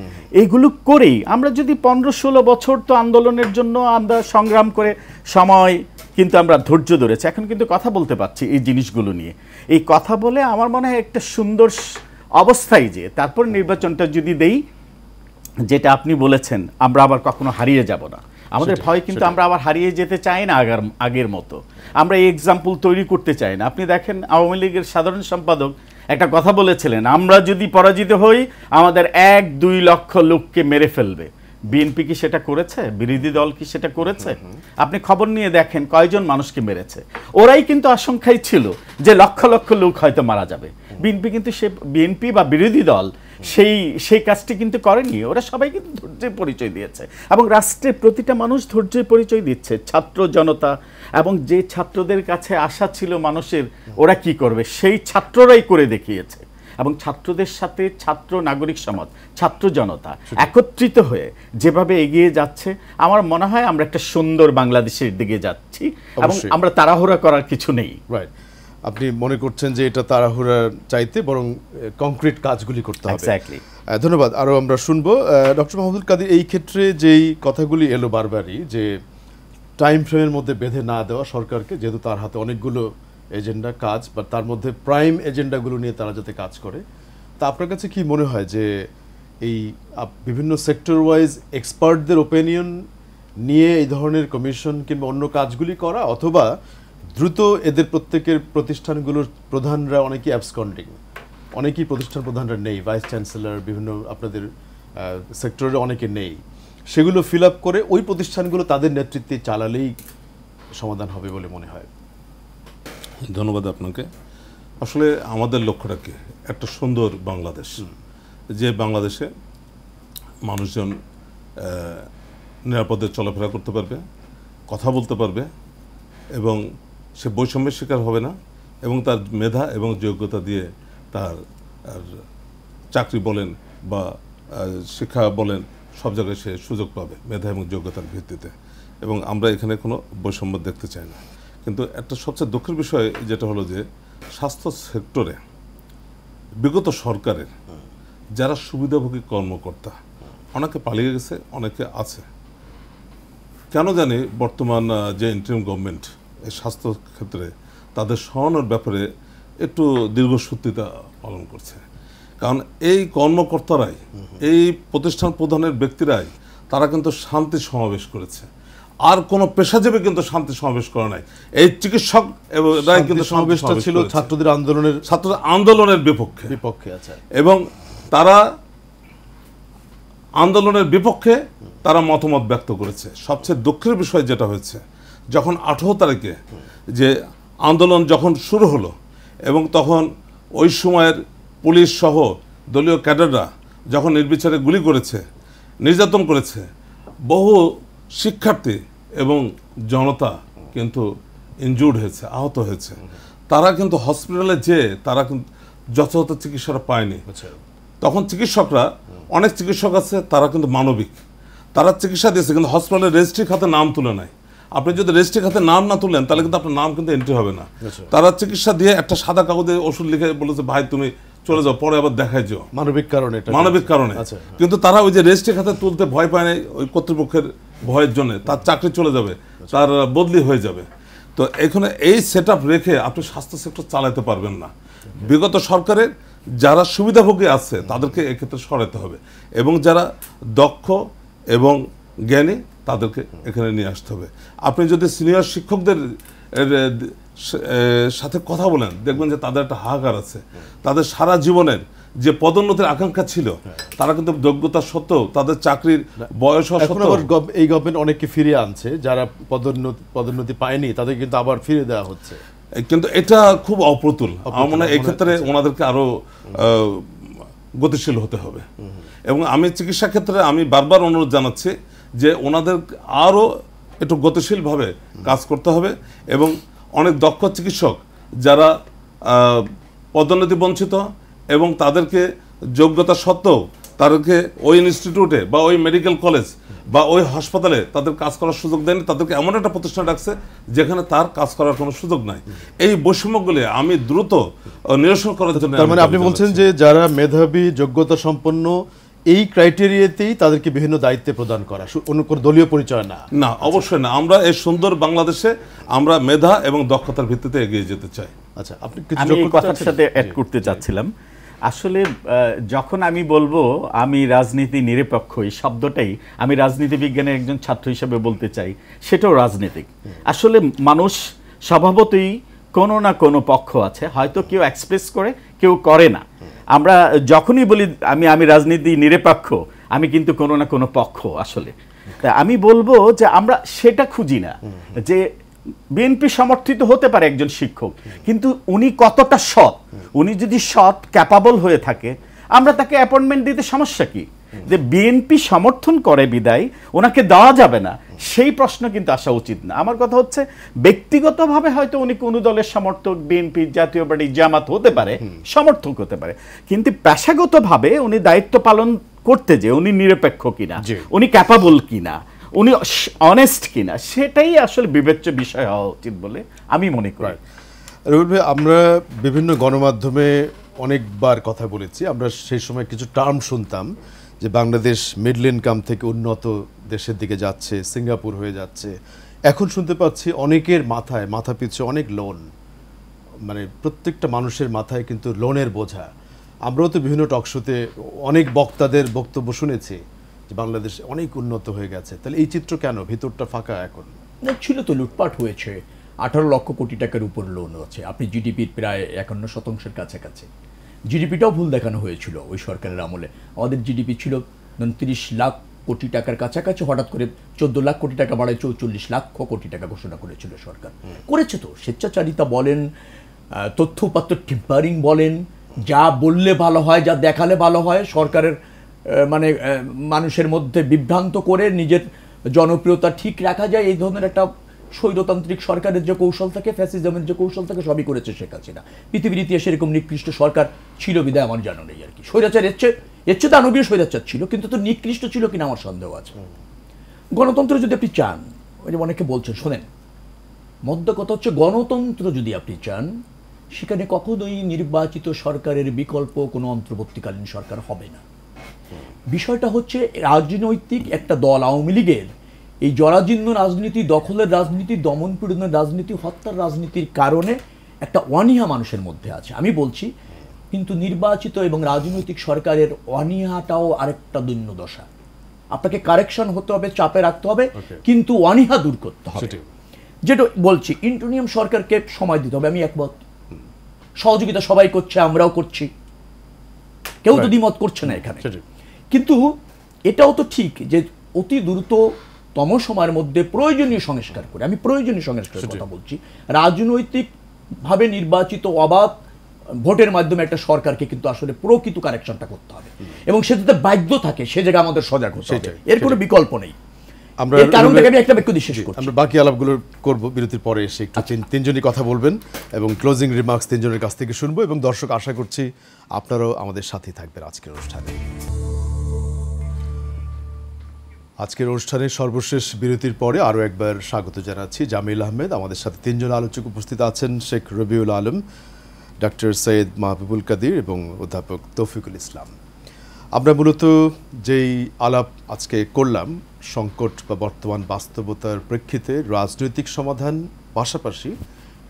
এইগুলো করেই আমরা যদি 15-16 বছর তো আন্দোলনের জন্য আমরা সংগ্রাম করে সময় কিন্তু আমরা ধৈর্য ধরেছি, এখন কিন্তু কথা বলতে পারছি এই জিনিসগুলো নিয়ে। এই কথা বলে আমার মনে হয় একটা সুন্দর অবস্থায় যে তারপর নির্বাচনটা যদি দেই, যেটা আপনি বলেছেন, আমরা আবার কখনো হারিয়ে যাব না। আমাদের ভয় কিন্তু আমরা আবার হারিয়ে যেতে চাই না আগের মতো, আমরা এই এক্সাম্পল তৈরি করতে চাই না। আপনি দেখেন আওয়ামী লীগের সাধারণ সম্পাদক একটা কথা বলেছিলেন, আমরা যদি পরাজিত হই আমাদের 1-2 লক্ষ লোককে মেরে ফেলবে। বিএনপি কি সেটা করেছে? বিরোধী দল কি সেটা করেছে? আপনি খবর নিয়ে দেখেন কয়জন মানুষকে মেরেছে। ওরাই কিন্তু আশঙ্কায় ছিল যে লক্ষ লক্ষ লোক হয়তো মারা যাবে। বিএনপি বা বিরোধী দল সেই কাজটি কিন্তু করেনি। ওরা সবাই কিন্তু ধৈর্যের পরিচয় দিয়েছে, এবং রাষ্ট্রের প্রতিটা মানুষ ধৈর্যের পরিচয় দিচ্ছে, ছাত্র জনতা। এবং যে ছাত্রদের কাছে আশা ছিল মানুষের, ওরা কি করবে, সেই ছাত্ররাই করে দেখিয়েছে। এবং ছাত্রদের সাথে ছাত্র নাগরিক সমাজ, ছাত্র জনতা একত্রিত হয়ে যেভাবে এগিয়ে যাচ্ছে, আমার মনে হয় আমরা একটা সুন্দর বাংলাদেশের দিকে যাচ্ছি, এবং আমরা তাড়াহুড়া করার কিছু নেই। রাইট, আপনি মনে করছেন যে এটা তাড়াহুড়ার চাইতে বরং কংক্রিট কাজগুলি করতে হবে। এক্স্যাক্টলি। ধন্যবাদ। আরও আমরা শুনবো ডক্টর মাহমুদুল কাদির। এই ক্ষেত্রে যেই কথাগুলি এলো বারবারই, যে টাইম ফ্রেমের মধ্যে বেঁধে না দেওয়া সরকারকে, যেহেতু তার হাতে অনেকগুলো এজেন্ডা কাজ, বা তার মধ্যে প্রাইম এজেন্ডাগুলো নিয়ে তারা যাতে কাজ করে, তা আপনার কাছে কি মনে হয় যে এই বিভিন্ন সেক্টর ওয়াইজ এক্সপার্টদের ওপিনিয়ন নিয়ে এই ধরনের কমিশন কিংবা অন্য কাজগুলি করা, অথবা দ্রুত এদের প্রত্যেকের প্রতিষ্ঠানগুলোর প্রধানরা অনেকেই অ্যাবসকন্ডিং, অনেকেই প্রতিষ্ঠান প্রধানরা নেই, ভাইস চ্যান্সেলর বিভিন্ন আপনাদের সেক্টরে অনেকে নেই, সেগুলো ফিল আপ করে ওই প্রতিষ্ঠানগুলো তাদের নেতৃত্বে চালালেই সমাধান হবে বলে মনে হয়? ধন্যবাদ আপনাকে। আসলে আমাদের লক্ষ্যটা কি? একটা সুন্দর বাংলাদেশ, যে বাংলাদেশে মানুষজন নিরাপদে চলাফেরা করতে পারবে, কথা বলতে পারবে এবং সে বৈষম্যের শিকার হবে না এবং তার মেধা এবং যোগ্যতা দিয়ে তার চাকরি বলেন বা শিক্ষা বলেন সব জায়গায় সে সুযোগ পাবে মেধা এবং যোগ্যতার ভিত্তিতে, এবং আমরা এখানে কোনো বৈষম্য দেখতে চাই না। কিন্তু একটা সবচেয়ে দুঃখের বিষয় যেটা হলো যে স্বাস্থ্য সেক্টরে বিগত সরকারের যারা সুবিধাভোগী কর্মকর্তা অনেকে পালিয়ে গেছে, অনেকে আছে। কেন জানি বর্তমান যে ইন্টারিম গভর্নমেন্ট এই স্বাস্থ্য ক্ষেত্রে তাদের সরানোর ব্যাপারে একটু দীর্ঘসূত্রিতা পালন করছে। কারণ এই কর্মকর্তারাই, এই প্রতিষ্ঠান প্রধানের ব্যক্তিরাই তারা কিন্তু শান্তি সমাবেশ করেছে, আর কোনো পেশাজীবী কিন্তু শান্তি সমাবেশ করে নাই। এই চিকিৎসক এবং কিন্তু সমাবেশটা ছিল ছাত্রদের আন্দোলনের বিপক্ষে আছে, এবং তারা আন্দোলনের বিপক্ষে তারা মতামত ব্যক্ত করেছে। সবচেয়ে দুঃখের বিষয় যেটা হয়েছে, যখন 18 তারিখে যে আন্দোলন যখন শুরু হলো এবং তখন ওই সময়ের পুলিশ সহ দলীয় ক্যাডাররা যখন নির্বিচারে গুলি করেছে, নির্যাতন করেছে, বহু শিক্ষার্থী এবং জনতা কিন্তু ইনজুর্ড হয়েছে, আহত হয়েছে। তারা কিন্তু হসপিটালে যেয়ে তারা কিন্তু যথাযথ চিকিৎসাটা পায়নি। তখন চিকিৎসকরা, অনেক চিকিৎসক আছে তারা কিন্তু মানবিক, তারা চিকিৎসা দিয়েছে কিন্তু হসপিটালের রেজিস্ট্রি খাতে নাম তুলে নাই। আপনি যদি রেজিস্ট্রি খাতে নাম না তুলেন তাহলে কিন্তু আপনার নাম কিন্তু এন্ট্রি হবে না। তারা চিকিৎসা দিয়ে একটা সাদা কাগজে ওষুধ লিখে বলেছে ভাই তুমি চলে যাও, পরে আবার দেখাই যাও, মানবিক কারণে। কিন্তু তারা ওই যে রেজিস্ট্রি খাতে তুলতে ভয় পায় নাই, ওই কর্তৃপক্ষের ভয়ের জন্য তার চাকরি চলে যাবে, তার বদলি হয়ে যাবে। তো এখানে এই সেট রেখে আপনি স্বাস্থ্য সেক্টর চালাতে পারবেন না। বিগত সরকারের যারা সুবিধাভোগী আছে তাদেরকে এক্ষেত্রে সরাতে হবে এবং যারা দক্ষ এবং জ্ঞানী তাদেরকে এখানে নিয়ে আসতে হবে। আপনি যদি সিনিয়র শিক্ষকদের সাথে কথা বলেন দেখবেন যে তাদের একটা হাহাকার আছে। তাদের সারা জীবনের যে পদোন্নতির আকাঙ্ক্ষা ছিল তারা কিন্তু যোগ্যতা সত্ত্বেও তাদের চাকরির বয়স সত্ত্বেও এই গভর্নমেন্ট অনেককে ফিরিয়ে আনছে, যারা পদোন্নতি পায়নি তাদের কিন্তু আবার ফিরে দেওয়া হচ্ছে, কিন্তু এটা খুব অপ্রতুল। আমার মনে হয় এই ক্ষেত্রে ওনাদেরকে আরো গতিশীল হতে হবে। এবং আমি চিকিৎসা ক্ষেত্রে আমি বারবার অনুরোধ জানাচ্ছি যে ওনাদের আরো একটু গতিশীলভাবে কাজ করতে হবে এবং অনেক দক্ষ চিকিৎসক যারা পদোন্নতি বঞ্চিত এবং তাদেরকে যোগ্যতা সত্ত্বেও তাদেরকে ওই ইনস্টিটিউটে বা ওই মেডিকেল কলেজ বা ওই হাসপাতালে তাদের কাজ করার সুযোগ দেয়নি, তাদেরকে এমন একটা প্রতিষ্ঠান রাখছে যেখানে তার কাজ করার কোনো সুযোগ নাই। এই বৈষম্যগুলি আমি দ্রুত নিরসন করার জন্য। তার মানে আপনি বলছেন যে যারা মেধাবী যোগ্যতা সম্পন্ন এই ক্রাইটেরিয়াতেই তাদেরকে বিভিন্ন দায়িত্বে প্রদান করা, অন্য কোনো দলীয় পরিচয় না? না, অবশ্যই না। আমরা এই সুন্দর বাংলাদেশে আমরা মেধা এবং দক্ষতার ভিত্তিতে এগিয়ে যেতে চাই। আচ্ছা, আপনি আমি এই কথার সাথে অ্যাড করতে চাচ্ছিলাম। আসলে যখন আমি বলবো আমি রাজনীতি নিরপেক্ষ, এই শব্দটাই আমি রাজনীতি বিজ্ঞানের একজন ছাত্র হিসেবে বলতে চাই, সেটাও রাজনীতিক। আসলে মানুষ স্বভাবতই কোনো না কোনো পক্ষ আছে, হয়তো কেউ এক্সপ্রেস করে কেউ করে না। আমরা যখনই বলি আমি রাজনীতি নিরপেক্ষ, আমি কিন্তু কোনো না কোনো পক্ষ আসলে। তা আমি বলবো যে আমরা সেটা খুঁজি না যে বিএনপি সমর্থিত হতে পারে একজন শিক্ষক, কিন্তু উনি কতটা সৎ, উনি যদি সৎ ক্যাপাবল হয়ে থাকে আমরা তাকে অ্যাপয়েন্টমেন্ট দিতে সমস্যা কি? যে বিএনপি সমর্থন করে বিদায় ওনাকে দেওয়া যাবে না, সেই প্রশ্ন কিন্তু আসা উচিত না। আমার কথা হচ্ছে ব্যক্তিগতভাবে হয়তো উনি কোন দলের সমর্থক, বিএনপি, জাতীয় পার্টি, জামাত হতে পারে, সমর্থক হতে পারে, কিন্তু পেশাগতভাবে উনি দায়িত্ব পালন করতে যে উনি নিরপেক্ষ কিনা, উনি ক্যাপাবল কিনা, উনি অনেস্ট কিনা, সেটাই আসলে বিবেচ্য বিষয় হওয়া উচিত বলে আমি মনে করি। রবিউল ভাই, আমরা বিভিন্ন গণমাধ্যমে অনেকবার কথা বলেছি, আমরা সেই সময় কিছু টার্ম শুনতাম যে বাংলাদেশ মিডল ইনকাম থেকে উন্নত দেশের দিকে যাচ্ছে, সিঙ্গাপুর হয়ে যাচ্ছে। এখন শুনতে পাচ্ছি অনেকের মাথা পিছু অনেক লোন, মানে প্রত্যেকটা মানুষের মাথায় কিন্তু লোনের বোঝা। আমরাও তো বিভিন্ন টকশোতে অনেক বক্তাদের বক্তব্য শুনেছি যে বাংলাদেশ অনেক উন্নত হয়ে গেছে। তাহলে এই চিত্র কেন? ভিতরটা ফাঁকা এখন ছিল তো, লুটপাট হয়েছে, 18 লক্ষ কোটি টাকার উপর লোন আছে, আপনি জিডিপির প্রায় 51% কাছাকাছি। জিডিপিটাও ভুল দেখানো হয়েছিল ওই সরকারের আমলে। আমাদের জিডিপি ছিল 29 লাখ কোটি টাকার কাছাকাছি, হঠাৎ করে 14 লাখ কোটি টাকা বাড়ায় 44 লক্ষ কোটি টাকা ঘোষণা করেছিল সরকার। করেছে তো, স্বেচ্ছাচারিতা বলেন, তথ্য উপাত্ত টিম্পারিং বলেন, যা বললে ভালো হয়, যা দেখালে ভালো হয়, সরকারের মানে মানুষের মধ্যে বিভ্রান্ত করে নিজের জনপ্রিয়তা ঠিক রাখা যায়, এই ধরনের একটা স্বৈরতান্ত্রিক সরকারের যে কৌশল থাকে, ফ্যাসিজমের যে কৌশল থাকে, সবই করেছে শেখ হাসিনা। পৃথিবীর ইতিহাসে এরকম নিকৃষ্ট সরকার ছিল বিদায় আমার জানা নেই আর কি। স্বৈরাচার এর চেয়ে দানবীয় স্বৈরাচার ছিল, কিন্তু তো নিকৃষ্ট ছিল কিনা আমার সন্দেহ আছে। গণতন্ত্র যদি আপনি চান, ওই যে অনেকে বলছেন, শোনেন, মধ্য কথা হচ্ছে গণতন্ত্র যদি আপনি চান, সেখানে কখনোই নির্বাচিত সরকারের বিকল্প কোনো অন্তর্বর্তীকালীন সরকার হবে না। বিষয়টা হচ্ছে রাজনৈতিক একটা দল আওয়ামী লীগের এই জরাজীর্ণ রাজনীতি, দখলের রাজনীতি, দমন পীড়নের রাজনীতি, হত্যার রাজনীতির কারণে একটা অনীহা মানুষের মধ্যে আছে। আমি বলছি, কিন্তু নির্বাচিত এবং রাজনৈতিক সরকারের অনীহাটাও আরেকটা দৈন্য দশা। আপনাকে কারেকশন হতে হবে, চাপে রাখতে হবে, কিন্তু অনীহা দূর করতে হবে। যেটা বলছি, ইন্টারিম সরকারকে সময় দিতে হবে, আমি একমত। সহযোগিতা সবাই করছে, আমরাও করছি, কেউ তো দ্বিমত করছে না এখানে। কিন্তু এটাও তো ঠিক যে অতি দ্রুততম সময়ের মধ্যে প্রয়োজনীয় সংস্কার করে, আমি প্রয়োজনীয় সংস্কারের কথা বলছি, রাজনৈতিকভাবে নির্বাচিত অবাধ ভোটের মাধ্যমে একটা সরকারকে কিন্তু আসলে প্রকৃত কারেকশনটা করতে হবে, এবং সে যাতে বাধ্য থাকে, সে জায়গায় আমাদের সজাগ হতে হবে, এর কোনো বিকল্প নেই। আমরা একটা বাক্য দিয়ে শেষ করছি, আমরা বাকি আলাপগুলো করব বিরতির পরে এসে। একটু তিনজনই কথা বলবেন এবং ক্লোজিং রিমার্কস তিনজনের কাছ থেকে শুনবো, এবং দর্শক আশা করছি আপনারাও আমাদের সাথেই থাকবেন আজকের অনুষ্ঠানে। আজকের অনুষ্ঠানের সর্বশেষ বিরতির পরে আরও একবার স্বাগত জানাচ্ছি জামিল আহমেদ। আমাদের সাথে তিনজন আলোচক উপস্থিত আছেন, শেখ রবিউল আলম, ডক্টর সৈয়দ মাহবুবুল কাদির এবং অধ্যাপক তৌফিকুল ইসলাম। আমরা মূলত যেই আলাপ আজকে করলাম, সংকট বা বর্তমান বাস্তবতার প্রেক্ষিতে রাজনৈতিক সমাধান, পাশাপাশি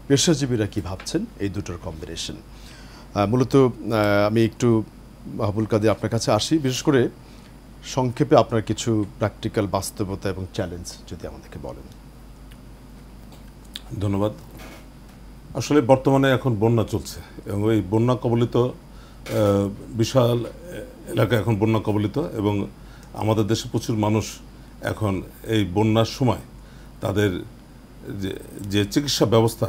পেশাজীবীরা কী ভাবছেন, এই দুটোর কম্বিনেশন। মূলত আমি একটু মাহবুবুল কাদির আপনার কাছে আসি, বিশেষ করে সংক্ষেপে আপনার কিছু প্র্যাকটিক্যাল বাস্তবতা এবং চ্যালেঞ্জ যদি আমাদেরকে বলেন। ধন্যবাদ। আসলে বর্তমানে এখন বন্যা চলছে এবং এই বন্যা কবলিত বিশাল এলাকা এখন বন্যা কবলিত, এবং আমাদের দেশে প্রচুর মানুষ এখন এই বন্যার সময় তাদের যে চিকিৎসা ব্যবস্থা,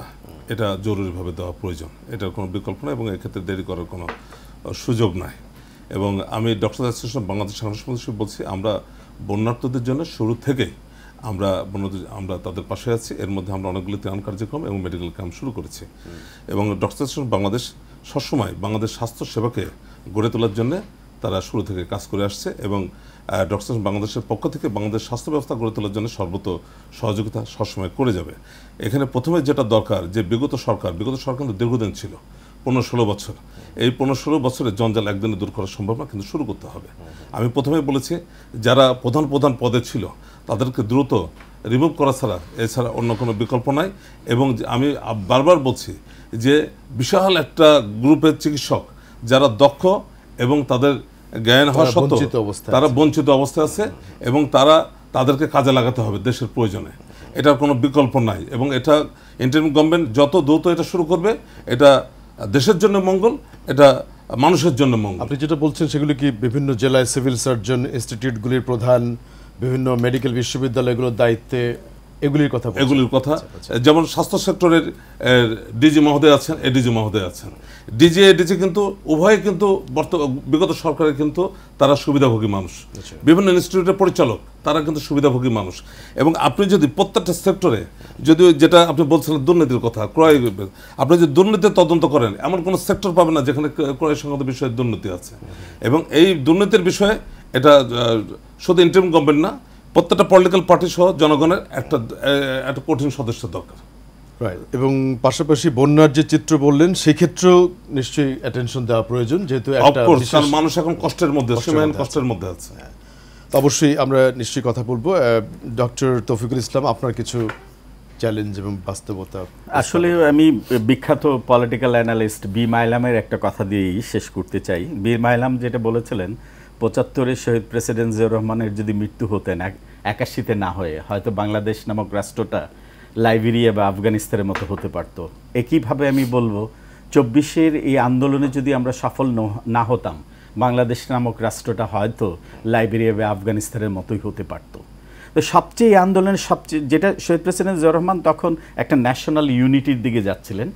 এটা জরুরিভাবে দেওয়া প্রয়োজন, এটার কোনো বিকল্প নাই এবং এক্ষেত্রে দেরি করার কোনো সুযোগ নাই। এবং আমি ডক্টর অ্যাসোসিয়েশন বাংলাদেশ সাংবাদিক বলছি, আমরা বন্যার্থদের জন্য শুরু থেকেই আমরা তাদের পাশে আছি। এর মধ্যে আমরা অনেকগুলি ত্রাণ কার্যক্রম এবং মেডিকেল ক্যাম্প শুরু করেছি, এবং ডক্টর অ্যাসোসিয়েশন বাংলাদেশ সবসময় বাংলাদেশ স্বাস্থ্য সেবাকে গড়ে তোলার জন্য তারা শুরু থেকে কাজ করে আসছে, এবং ডক্টর অ্যাসোসিয়েশন বাংলাদেশের পক্ষ থেকে বাংলাদেশ স্বাস্থ্য ব্যবস্থা গড়ে তোলার জন্য সর্বত সহযোগিতা সবসময় করে যাবে। এখানে প্রথমে যেটা দরকার, যে বিগত সরকার কিন্তু দীর্ঘদিন ছিল, 15-16 বছর, এই 15-16 বছরের জঞ্জাল একদিনে দূর করা সম্ভব না, কিন্তু শুরু করতে হবে। আমি প্রথমেই বলেছি, যারা প্রধান পদে ছিল তাদেরকে দ্রুত রিমুভ করা ছাড়া এছাড়া অন্য কোনো বিকল্প নাই। এবং আমি বারবার বলছি যে বিশাল একটা গ্রুপের চিকিৎসক যারা দক্ষ এবং তাদের জ্ঞান হওয়া সত্ত্বেও তারা বঞ্চিত অবস্থায় আছে, এবং তাদেরকে কাজে লাগাতে হবে দেশের প্রয়োজনে, এটার কোনো বিকল্প নাই। এবং এটা ইন্টারিম গভর্নমেন্ট যত দ্রুত এটা শুরু করবে, এটা দেশের জন্য মঙ্গল, এটা মানুষের জন্য মঙ্গল। আপনি যেটা বলছেন সেগুলি কি বিভিন্ন জেলায় সিভিল সার্জন ইনস্টিটিউটগুলির প্রধান, বিভিন্ন মেডিকেল বিশ্ববিদ্যালয়গুলোর দায়িত্বে, এগুলির কথা যেমন স্বাস্থ্য সেক্টরের ডিজি মহোদয় আছেন, এডিজি মহোদয় আছেন, ডিজি এডিজি কিন্তু উভয়ে কিন্তু বিগত সরকারের কিন্তু তারা সুবিধাভোগী মানুষ, বিভিন্ন ইনস্টিটিউটের পরিচালক তারা কিন্তু সুবিধাভোগী মানুষ। এবং আপনি যদি প্রত্যেকটা সেক্টরে, যদি যেটা আপনি বলছিলেন দুর্নীতির কথা, ক্রয়, আপনি যদি দুর্নীতির তদন্ত করেন, এমন কোনো সেক্টর পাবেন না যেখানে ক্রয় সংক্রান্ত বিষয়ে দুর্নীতি আছে। এবং এই দুর্নীতির বিষয়ে এটা শুধু ইন্টারিম গভর্নমেন্ট না, প্রত্যেকটা পলিটিক্যাল পার্টি সহ জনগণের একটা কঠিন সদস্য দরকার। রাইট। এবং পাশাপাশি বন্যার যে চিত্র বললেন, সেক্ষেত্রেও নিশ্চয়ই অ্যাটেনশন দেওয়া প্রয়োজন, যেহেতু মানুষ এখন কষ্টের মধ্যে আছে। অবশ্যই আমরা নিশ্চয়ই কথা বলবো। ডক্টর তৌফিকুল ইসলাম, আপনার কিছু চ্যালেঞ্জ এবং বাস্তবতা। আসলে আমি বিখ্যাত পলিটিক্যাল অ্যানালিস্ট বি মাইলামের একটা কথা দিয়েই শেষ করতে চাই। বি মাইলাম যেটা বলেছিলেন, 75-এ শহীদ প্রেসিডেন্ট জিয়াউর রহমানের যদি মৃত্যু হতেন 81-তে না হয়ে, হয়তো বাংলাদেশ নামক রাষ্ট্রটা লাইবেরিয়া বা আফগানিস্তানের মতো হতে পারত। একইভাবে আমি বলবো, 24-এর এই আন্দোলনে যদি আমরা সফল না হতাম, বাংলাদেশ নামক রাষ্ট্রটা হয়তো লাইবেরিয়া বা আফগানিস্তানের মতোই হতে পারত। তো সবচেয়ে এই আন্দোলনের যেটা শহীদ প্রেসিডেন্ট জিয়াউর রহমান তখন একটা ন্যাশনাল ইউনিটির দিকে যাচ্ছিলেন,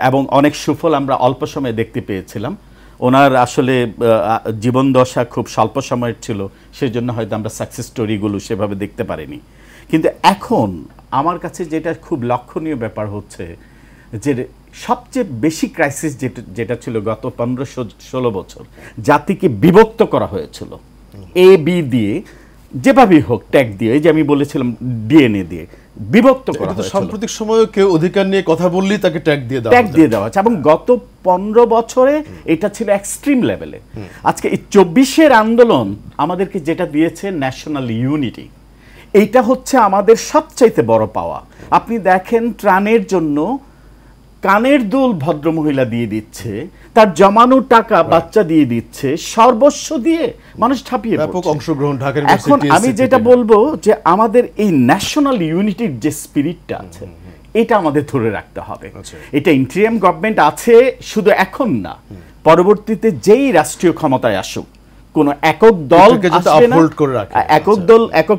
এবং অনেক সুফল আমরা অল্প সময়ে দেখতে পেয়েছিলাম। ওনার আসলে জীবন দশা খুব স্বল্প সময়ের ছিল, সেজন্য হয়তো আমরা সাকসেস স্টোরিগুলো সেভাবে দেখতে পারিনি। কিন্তু এখন আমার কাছে যেটা খুব লক্ষণীয় ব্যাপার হচ্ছে যে সবচেয়ে বেশি ক্রাইসিস যেটা ছিল গত 15-16 বছর, জাতিকে বিভক্ত করা হয়েছিল এ বি দিয়ে, যেভাবেই হোক ট্যাগ দিয়ে, এই যে আমি বলেছিলাম ডিএনএ দিয়ে বিভক্ত করা হয়েছিল। সাম্প্রতিক সময়ে কেউ অধিকার নিয়ে কথা বললেই তাকে ট্যাগ দিয়ে দেওয়া হচ্ছে, এবং গত 15 বছরে এটা ছিল এক্সট্রিম লেভেলে। আজকে এই 24-এর আন্দোলন আমাদেরকে যেটা দিয়েছে ন্যাশনাল ইউনিটি, এইটা হচ্ছে আমাদের সবচাইতে বড় পাওয়া। আপনি দেখেন ত্রাণের জন্য কানের দুল ভদ্রমহিলা দিয়ে দিচ্ছে, তার জমানো টাকা বাচ্চা দিয়ে দিচ্ছে, সর্বস্ব দিয়ে মানুষ ঝাঁপিয়ে পড়ছে। অংশগ্রহণ ঢাকার এখন আমি যেটা বলবো যে আমাদের এই ন্যাশনাল ইউনিটির যে স্পিরিটটা আছে, এটা আমাদের ধরে রাখতে হবে। এটা ইন্টারিম গভর্নমেন্ট আছে শুধু এখন না, পরবর্তীতে যেই রাষ্ট্রীয় ক্ষমতায় আসুক, কোন একক দল আসবে না, একক দল, একক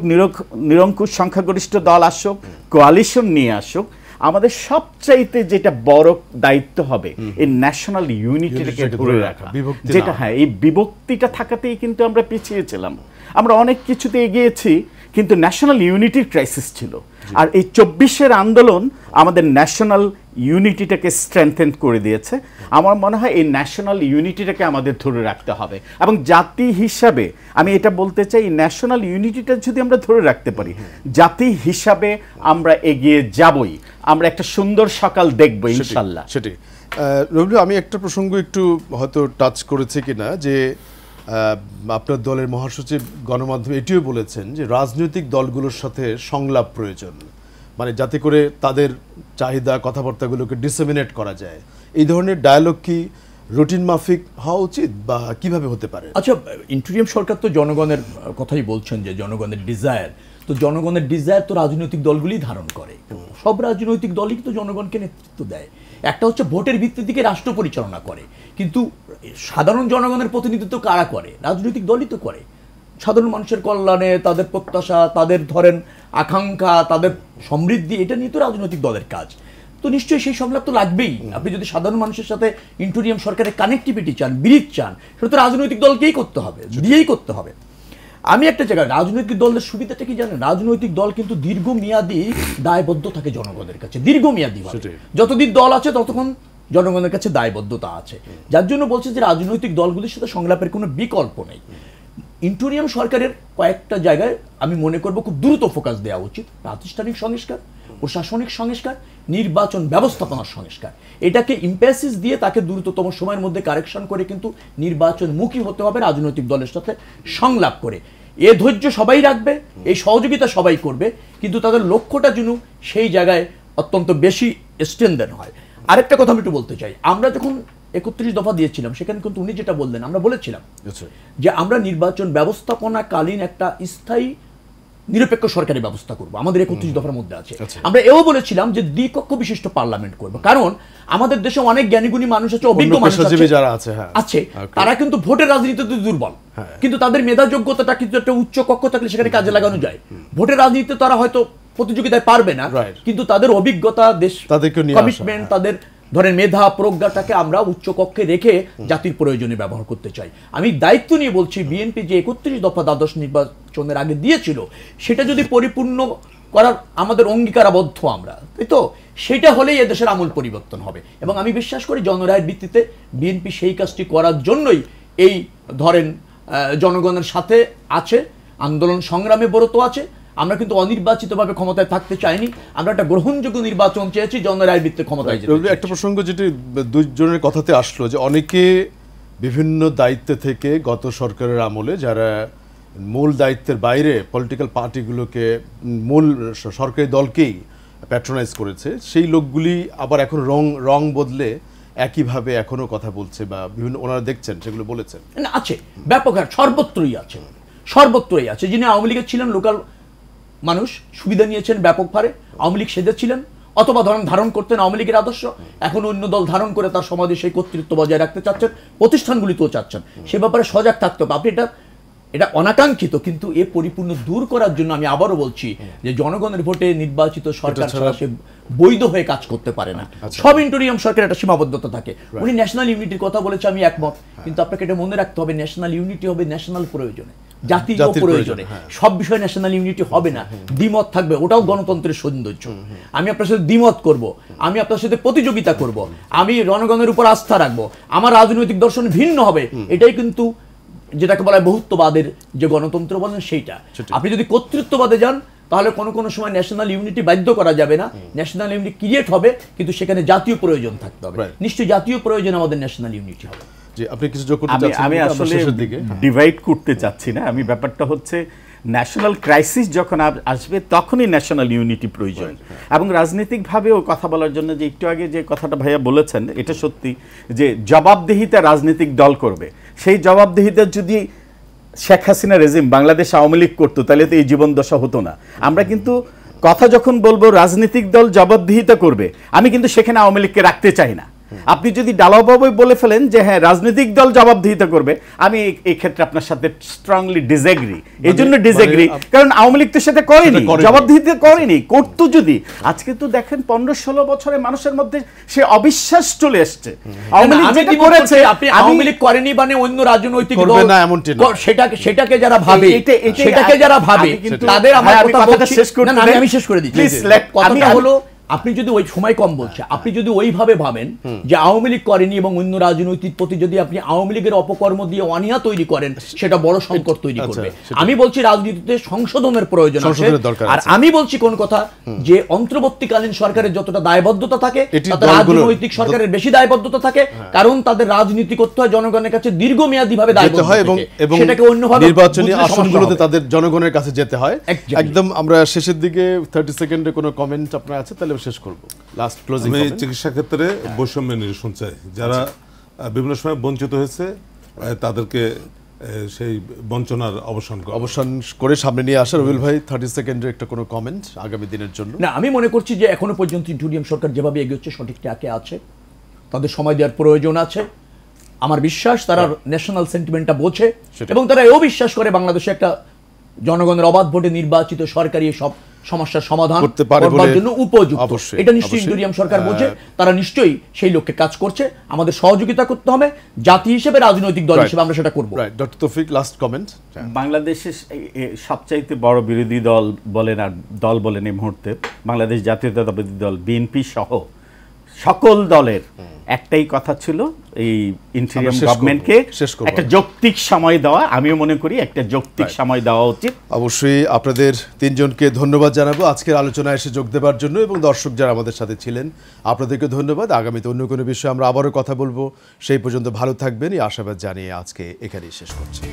নিরঙ্কুশ সংখ্যাগরিষ্ঠ দল আসুক, কোয়ালিশন নিয়ে আসুক, আমাদের সবচাইতে যেটা বড় দায়িত্ব হবে এই ন্যাশনাল ইউনিটিটাকে ধরে রাখা। যেটা হ্যাঁ, এই বিভক্তিটা থাকাতেই কিন্তু আমরা পিছিয়েছিলাম। আমরা অনেক কিছুতে এগিয়েছি, কিন্তু ন্যাশনাল ইউনিটির ক্রাইসিস ছিল। আর এই 24-এর আন্দোলন আমাদের ন্যাশনাল ইউনিটিটাকে স্ট্রেংথেন করে দিয়েছে। আমার মনে হয় এই ন্যাশনাল ইউনিটিটাকে আমাদের ধরে রাখতে হবে, এবং জাতি হিসাবে আমি এটা বলতে চাই, ন্যাশনাল ইউনিটিটা যদি আমরা ধরে রাখতে পারি, জাতি হিসাবে আমরা এগিয়ে যাবই, আমরা একটা সুন্দর সকাল দেখব ইনশাআল্লাহ। সেটাই রবিউল, আমি একটা প্রসঙ্গ একটু হয়তো টাচ করেছে কিনা, যে আপনার দলের মহাসচিব গণমাধ্যমে এটিও বলেছেন যে রাজনৈতিক দলগুলোর সাথে সংলাপ প্রয়োজন, মানে যাতে করে তাদের চাহিদা কথাবার্তাগুলোকে ডিসেমিনেট করা যায়। এই ধরনের ডায়ালগ কি রুটিন মাফিক হওয়া উচিত, বা কিভাবে হতে পারে? আচ্ছা, ইন্টারিম সরকার তো জনগণের কথাই বলছেন, যে জনগণের ডিজায়ার, তো জনগণের ডিজায়ার তো রাজনৈতিক দলগুলি ধারণ করে। সব রাজনৈতিক দলই তো জনগণকে নেতৃত্ব দেয়। একটা হচ্ছে ভোটের ভিত্তি থেকে রাষ্ট্র পরিচালনা করে, কিন্তু সাধারণ জনগণের প্রতিনিধিত্ব কারা করে? রাজনৈতিক দলই তো করে। সাধারণ মানুষের কল্যাণে, তাদের প্রত্যাশা, তাদের ধরেন আকাঙ্ক্ষা, তাদের সমৃদ্ধি, এটা নিয়ে তো রাজনৈতিক দলের কাজ। তো নিশ্চয়ই সেই সংলাপ তো লাগবেই। আপনি যদি সাধারণ মানুষের সাথে ইন্টারিম সরকারের কানেক্টিভিটি চান, ব্রিজ চান, সেটা তো রাজনৈতিক দলকেই করতে হবে, দিয়েই করতে হবে। আমি একটা জায়গায় রাজনৈতিক দলের সুবিধাটা কি জানেন? রাজনৈতিক দল কিন্তু দীর্ঘমেয়াদী দায়বদ্ধ থাকে জনগণের কাছে, দীর্ঘমেয়াদী। যতদিন দল আছে ততক্ষণ জনগণের কাছে দায়বদ্ধতা আছে। যার জন্য বলছে যে রাজনৈতিক দলগুলির সাথে সংলাপের কোনো বিকল্প নেই। ইন্টারিম সরকারের কয়েকটা জায়গায় আমি মনে করব খুব দ্রুত ফোকাস দেওয়া উচিত। প্রাতিষ্ঠানিক সংস্কার, প্রশাসনিক সংস্কার, নির্বাচন ব্যবস্থাপনার সংস্কার। এটাকে ইম্প্যাসিস দিয়ে তাকে দ্রুততম সময়ের মধ্যে কারেকশন করে কিন্তু নির্বাচনমুখী হতে হবে, রাজনৈতিক দলের সাথে সংলাপ করে। এ ধৈর্য সবাই রাখবে, এই সহযোগিতা সবাই করবে, কিন্তু তাদের লক্ষ্যটা যেন সেই জায়গায় অত্যন্ত বেশি স্ট্রেনদেন হয়। আরেকটা কথা আমি একটু বলতে চাই, আমরা যখন 31 দফা দিয়েছিলাম, সেখানে কিন্তু উনি যেটা বললেন, আমরা বলেছিলাম যে আমরা নির্বাচন ব্যবস্থাপনাকালীন একটা স্থায়ী নিরপেক্ষ সরকারি ব্যবস্থা করব, আমাদের 31 দফার মধ্যে আছে। আমরা এও বলেছিলাম যে দ্বিকক্ষ বিশিষ্ট পার্লামেন্ট করব, কারণ আমাদের দেশে অনেক জ্ঞানীগুণী মানুষ আছে, অভিজ্ঞ মানুষ আছে, তারা কিন্তু ভোটের রাজনীতিতে দুর্বল, কিন্তু তাদের মেধা যোগ্যতাটা কিন্তু একটা উচ্চ কক্ষ থাকলে সেখানে কাজে লাগানো যায়। ভোটের রাজনীতিতে তারা হয়তো প্রতিযোগিতায় পারবে না, কিন্তু তাদের অভিজ্ঞতা, দেশ কমিটমেন্ট, তাদের ধরেন মেধা প্রজ্ঞাটাকে আমরা উচ্চ কক্ষে রেখে জাতির প্রয়োজনে ব্যবহার করতে চাই। আমি দায়িত্ব নিয়ে বলছি, বিএনপি যে 31 দফা দ্বাদশ নির্বাচনের আগে দিয়েছিল, সেটা যদি পরিপূর্ণ করার আমাদের অঙ্গীকারাবদ্ধ আমরা, তাই তো, সেটা হলেই এদেশের আমূল পরিবর্তন হবে। এবং আমি বিশ্বাস করি জনরায়ের ভিত্তিতে বিএনপি সেই কাজটি করার জন্যই এই ধরেন জনগণের সাথে আছে, আন্দোলন সংগ্রামে ব্রত আছে। আমরা কিন্তু অনির্বাচিতভাবে ক্ষমতায় থাকতে চাইনি, আমরা একটা গ্রহণযোগ্য নির্বাচন চেয়েছি, জনরায়ের ভিত্তিতে ক্ষমতায় যেতে। একটা প্রসঙ্গ যেটি দুজনের কথাতে আসলো, যে অনেকে বিভিন্ন দায়িত্বে থেকে গত সরকারের আমলে যারা মূল দায়িত্বের বাইরে পলিটিক্যাল পার্টিগুলোকে, মূল সরকারি দলকেই প্যাট্রোনাইজ করেছে, সেই লোকগুলি আবার এখন রং বদলে একইভাবে এখনো কথা বলছে, বা বিভিন্ন ওনারা দেখছেন সেগুলো বলেছেন। আছে ব্যাপক, সর্বত্রই আছে, সর্বত্রই আছে। যিনি আওয়ামী লীগের ছিলেন, লোকাল মানুষ সুবিধা নিয়েছেন ব্যাপক হারে, আওয়ামী লীগ সেজেছিলেন, অথবা ধারণ করতেন আওয়ামী লীগের আদর্শ, এখন অন্য দল ধারণ করে তার সমাজে সেই কর্তৃত্ব বজায় রাখতে চাচ্ছেন, প্রতিষ্ঠানগুলিতেও চাচ্ছেন। সে ব্যাপারে সজাগ থাকতে হবে। আপনি এটা এটা অনাকাঙ্ক্ষিত, কিন্তু এ পরিপূর্ণ দূর করার জন্য আমি আবারও বলছি যে জনগণের ভোটে নির্বাচিত সরকার ছাড়া সে বৈধ হয়ে কাজ করতে পারে না। সব ইন্টেরিয়াম সরকার একটা সীমাবদ্ধতা থাকে। উনি ন্যাশনাল ইউনিটির কথা বলেছে, আমি একমত, কিন্তু আপনাকে এটা মনে রাখতে হবে ন্যাশনাল ইউনিটি হবে ন্যাশনাল প্রয়োজনে, জাতীয় প্রয়োজনে। সব বিষয়ে ন্যাশনাল ইউনিটি হবে না, দ্বিমত থাকবে, ওটাও গণতন্ত্রের সৌন্দর্য। আমি আপনার সাথে দ্বিমত করব, আমি আপনার সাথে প্রতিযোগিতা করব, আমি জনগণের উপর আস্থা রাখবো, আমার রাজনৈতিক দর্শন ভিন্ন হবে, এটাই কিন্তু যেটাকে বলা হয় বহুত্ববাদের যে গণতন্ত্র বলেন সেইটা। আপনি যদি কর্তৃত্ববাদে যান তাহলে কোনো সময় ন্যাশনাল ইউনিটি বাধ্য করা যাবে না, ন্যাশনাল ইউনিটি ক্রিয়েট হবে, কিন্তু সেখানে জাতীয় প্রয়োজন থাকতে হবে। নিশ্চয়ই জাতীয় প্রয়োজন আমাদের ন্যাশনাল ইউনিটি হবে। জি, আপনি কিছু যোগ করতে চাচ্ছেন? আমি আসলে ডিভাইড করতে চাচ্ছি না। আমি ব্যাপারটা হচ্ছে ন্যাশনাল ক্রাইসিস যখন আসবে তখনই ন্যাশনাল ইউনিটি প্রয়োজন। এবং রাজনৈতিকভাবেও কথা বলার জন্য যে একটু আগে যে কথাটা ভাইয়া বলেছেন, এটা সত্যি যে জবাবদিহিতা রাজনৈতিক দল করবে। সেই জবাবদিহিতা যদি শেখ হাসিনা রেজিম বাংলাদেশ আওয়ামী লীগ করতো তাহলে তো এই জীবন দশা হতো না। আমরা কিন্তু কথা যখন বলবো রাজনৈতিক দল জবাবদিহিতা করবে, আমি কিন্তু সেখানে আওয়ামী লীগকে রাখতে চাই না। আপনি যদি ডালাবাবু বলে ফেলেন যে হ্যাঁ রাজনৈতিক দল জবাবদিহিতা করবে, আমি এই ক্ষেত্রে আপনার সাথে স্ট্রংলি ডিসএগ্রি। এই জন্য ডিসএগ্রি কারণ আওয়ামী লীগ তো সেটা করেনি, জবাবদিহিতা করেনি। করতো যদি, আজকে তো দেখেন 15-16 বছরে মানুষের মধ্যে সে অবিশ্বাস চলে এসছে। আওয়ামী লীগ যেটা করেছে, আপনি আওয়ামী লীগ করেনি মানে অন্য রাজনৈতিক দল না এমনটি না, সেটাকে যারা ভাবে, সেটাকে যারা ভাবে তাদের আমার কথা শেষ করতে, না আমি শেষ করে দিচ্ছি। কথাটা হলো আপনি যদি ওই সময় কম বলছে, আপনি যদি ওইভাবে ভাবেন যে আওয়ামী লীগ করেনি এবং অন্য রাজনৈতিক প্রতি যদি আপনি আওয়ামী লীগের অপকর্ম দিয়ে অনীহা তৈরি করেন, সেটা বড় সংকট তৈরি করবে। আমি বলছি রাজনীতিতে সংশোধনের প্রয়োজন আছে। আর আমি বলছি কোন কথা, যে অন্তর্বর্তীকালীন সরকারের যতটা দায়বদ্ধতা থাকে তাতে রাজনৈতিক সরকারের বেশি দায়বদ্ধতা থাকে, কারণ তাদের রাজনীতি করতে হয় জনগণের কাছে দীর্ঘমেয়াদী ভাবে দায়বদ্ধ হয় এবং সেটাকে অন্যভাবে নির্বাচনী আসনগুলোতে তাদের জনগণের কাছে যেতে হয়। একদম আমরা শেষের দিকে 30 সেকেন্ডে কোনো কমেন্ট আপনার আছে তাহলে শেষ করব। লাস্ট ক্লোজিং আমি চিকিৎসা ক্ষেত্রে বৈষম্য নিরসন চাই। যারা বিভিন্ন সময় বঞ্চিত হয়েছে তাদেরকে সেই বঞ্চনার অবসান করে সামনে নিয়ে আসা। রবিউল ভাই 30 সেকেন্ডে একটা কোনো কমেন্ট আগামী দিনের জন্য? না, আমি মনে করছি যে এখনো পর্যন্ত ইন্টেরিয়াম সরকার যেভাবে এগোচ্ছে সঠিক ট্র্যাকে আছে, তাদের সময় দেওয়ার প্রয়োজন আছে। আমার বিশ্বাস তারা ন্যাশনাল সেন্টিমেন্টটা বোঝে এবং তারা এও বিশ্বাস করে বাংলাদেশে একটা জনগণের অবাধ ভোটে নির্বাচিত সরকারি সব সমস্যার সমাধান করবার জন্য উপযুক্ত। এটা নিশ্চয়ই ইন্টেরিয়াম সরকার বোঝে, তারা নিশ্চয়ই সেই লক্ষ্যে কাজ করছে। আমাদের সহযোগিতা করতে হবে, জাতি হিসেবে, রাজনৈতিক দল হিসেবে আমরা সেটা করব। ডক্টর তৌফিক, লাস্ট কমেন্ট। বাংলাদেশের সবচাইতে বড় বিরোধী দল বলেন আর দল বলেন এই মুহূর্তে বাংলাদেশ জাতীয়তাবাদী দল বিএনপি সহ সকল দলের একটাই কথা ছিল, এই ইন্টেরিয়াম গভর্নমেন্টকে একটা যৌক্তিক সময় দেওয়া। আমিও মনে করি একটা যৌক্তিক সময় দেওয়া উচিত। অবশ্যই আপনাদের তিনজনকে ধন্যবাদ জানাবো আজকের আলোচনায় এসে যোগ দেওয়ার জন্য, এবং দর্শক যারা আমাদের সাথে ছিলেন আপনাদেরকে ধন্যবাদ। আগামীতে অন্য কোনো বিষয়ে আমরা আবারও কথা বলবো। সেই পর্যন্ত ভালো থাকবেন এই আশাবাদ জানিয়ে আজকে এখানেই শেষ করছি।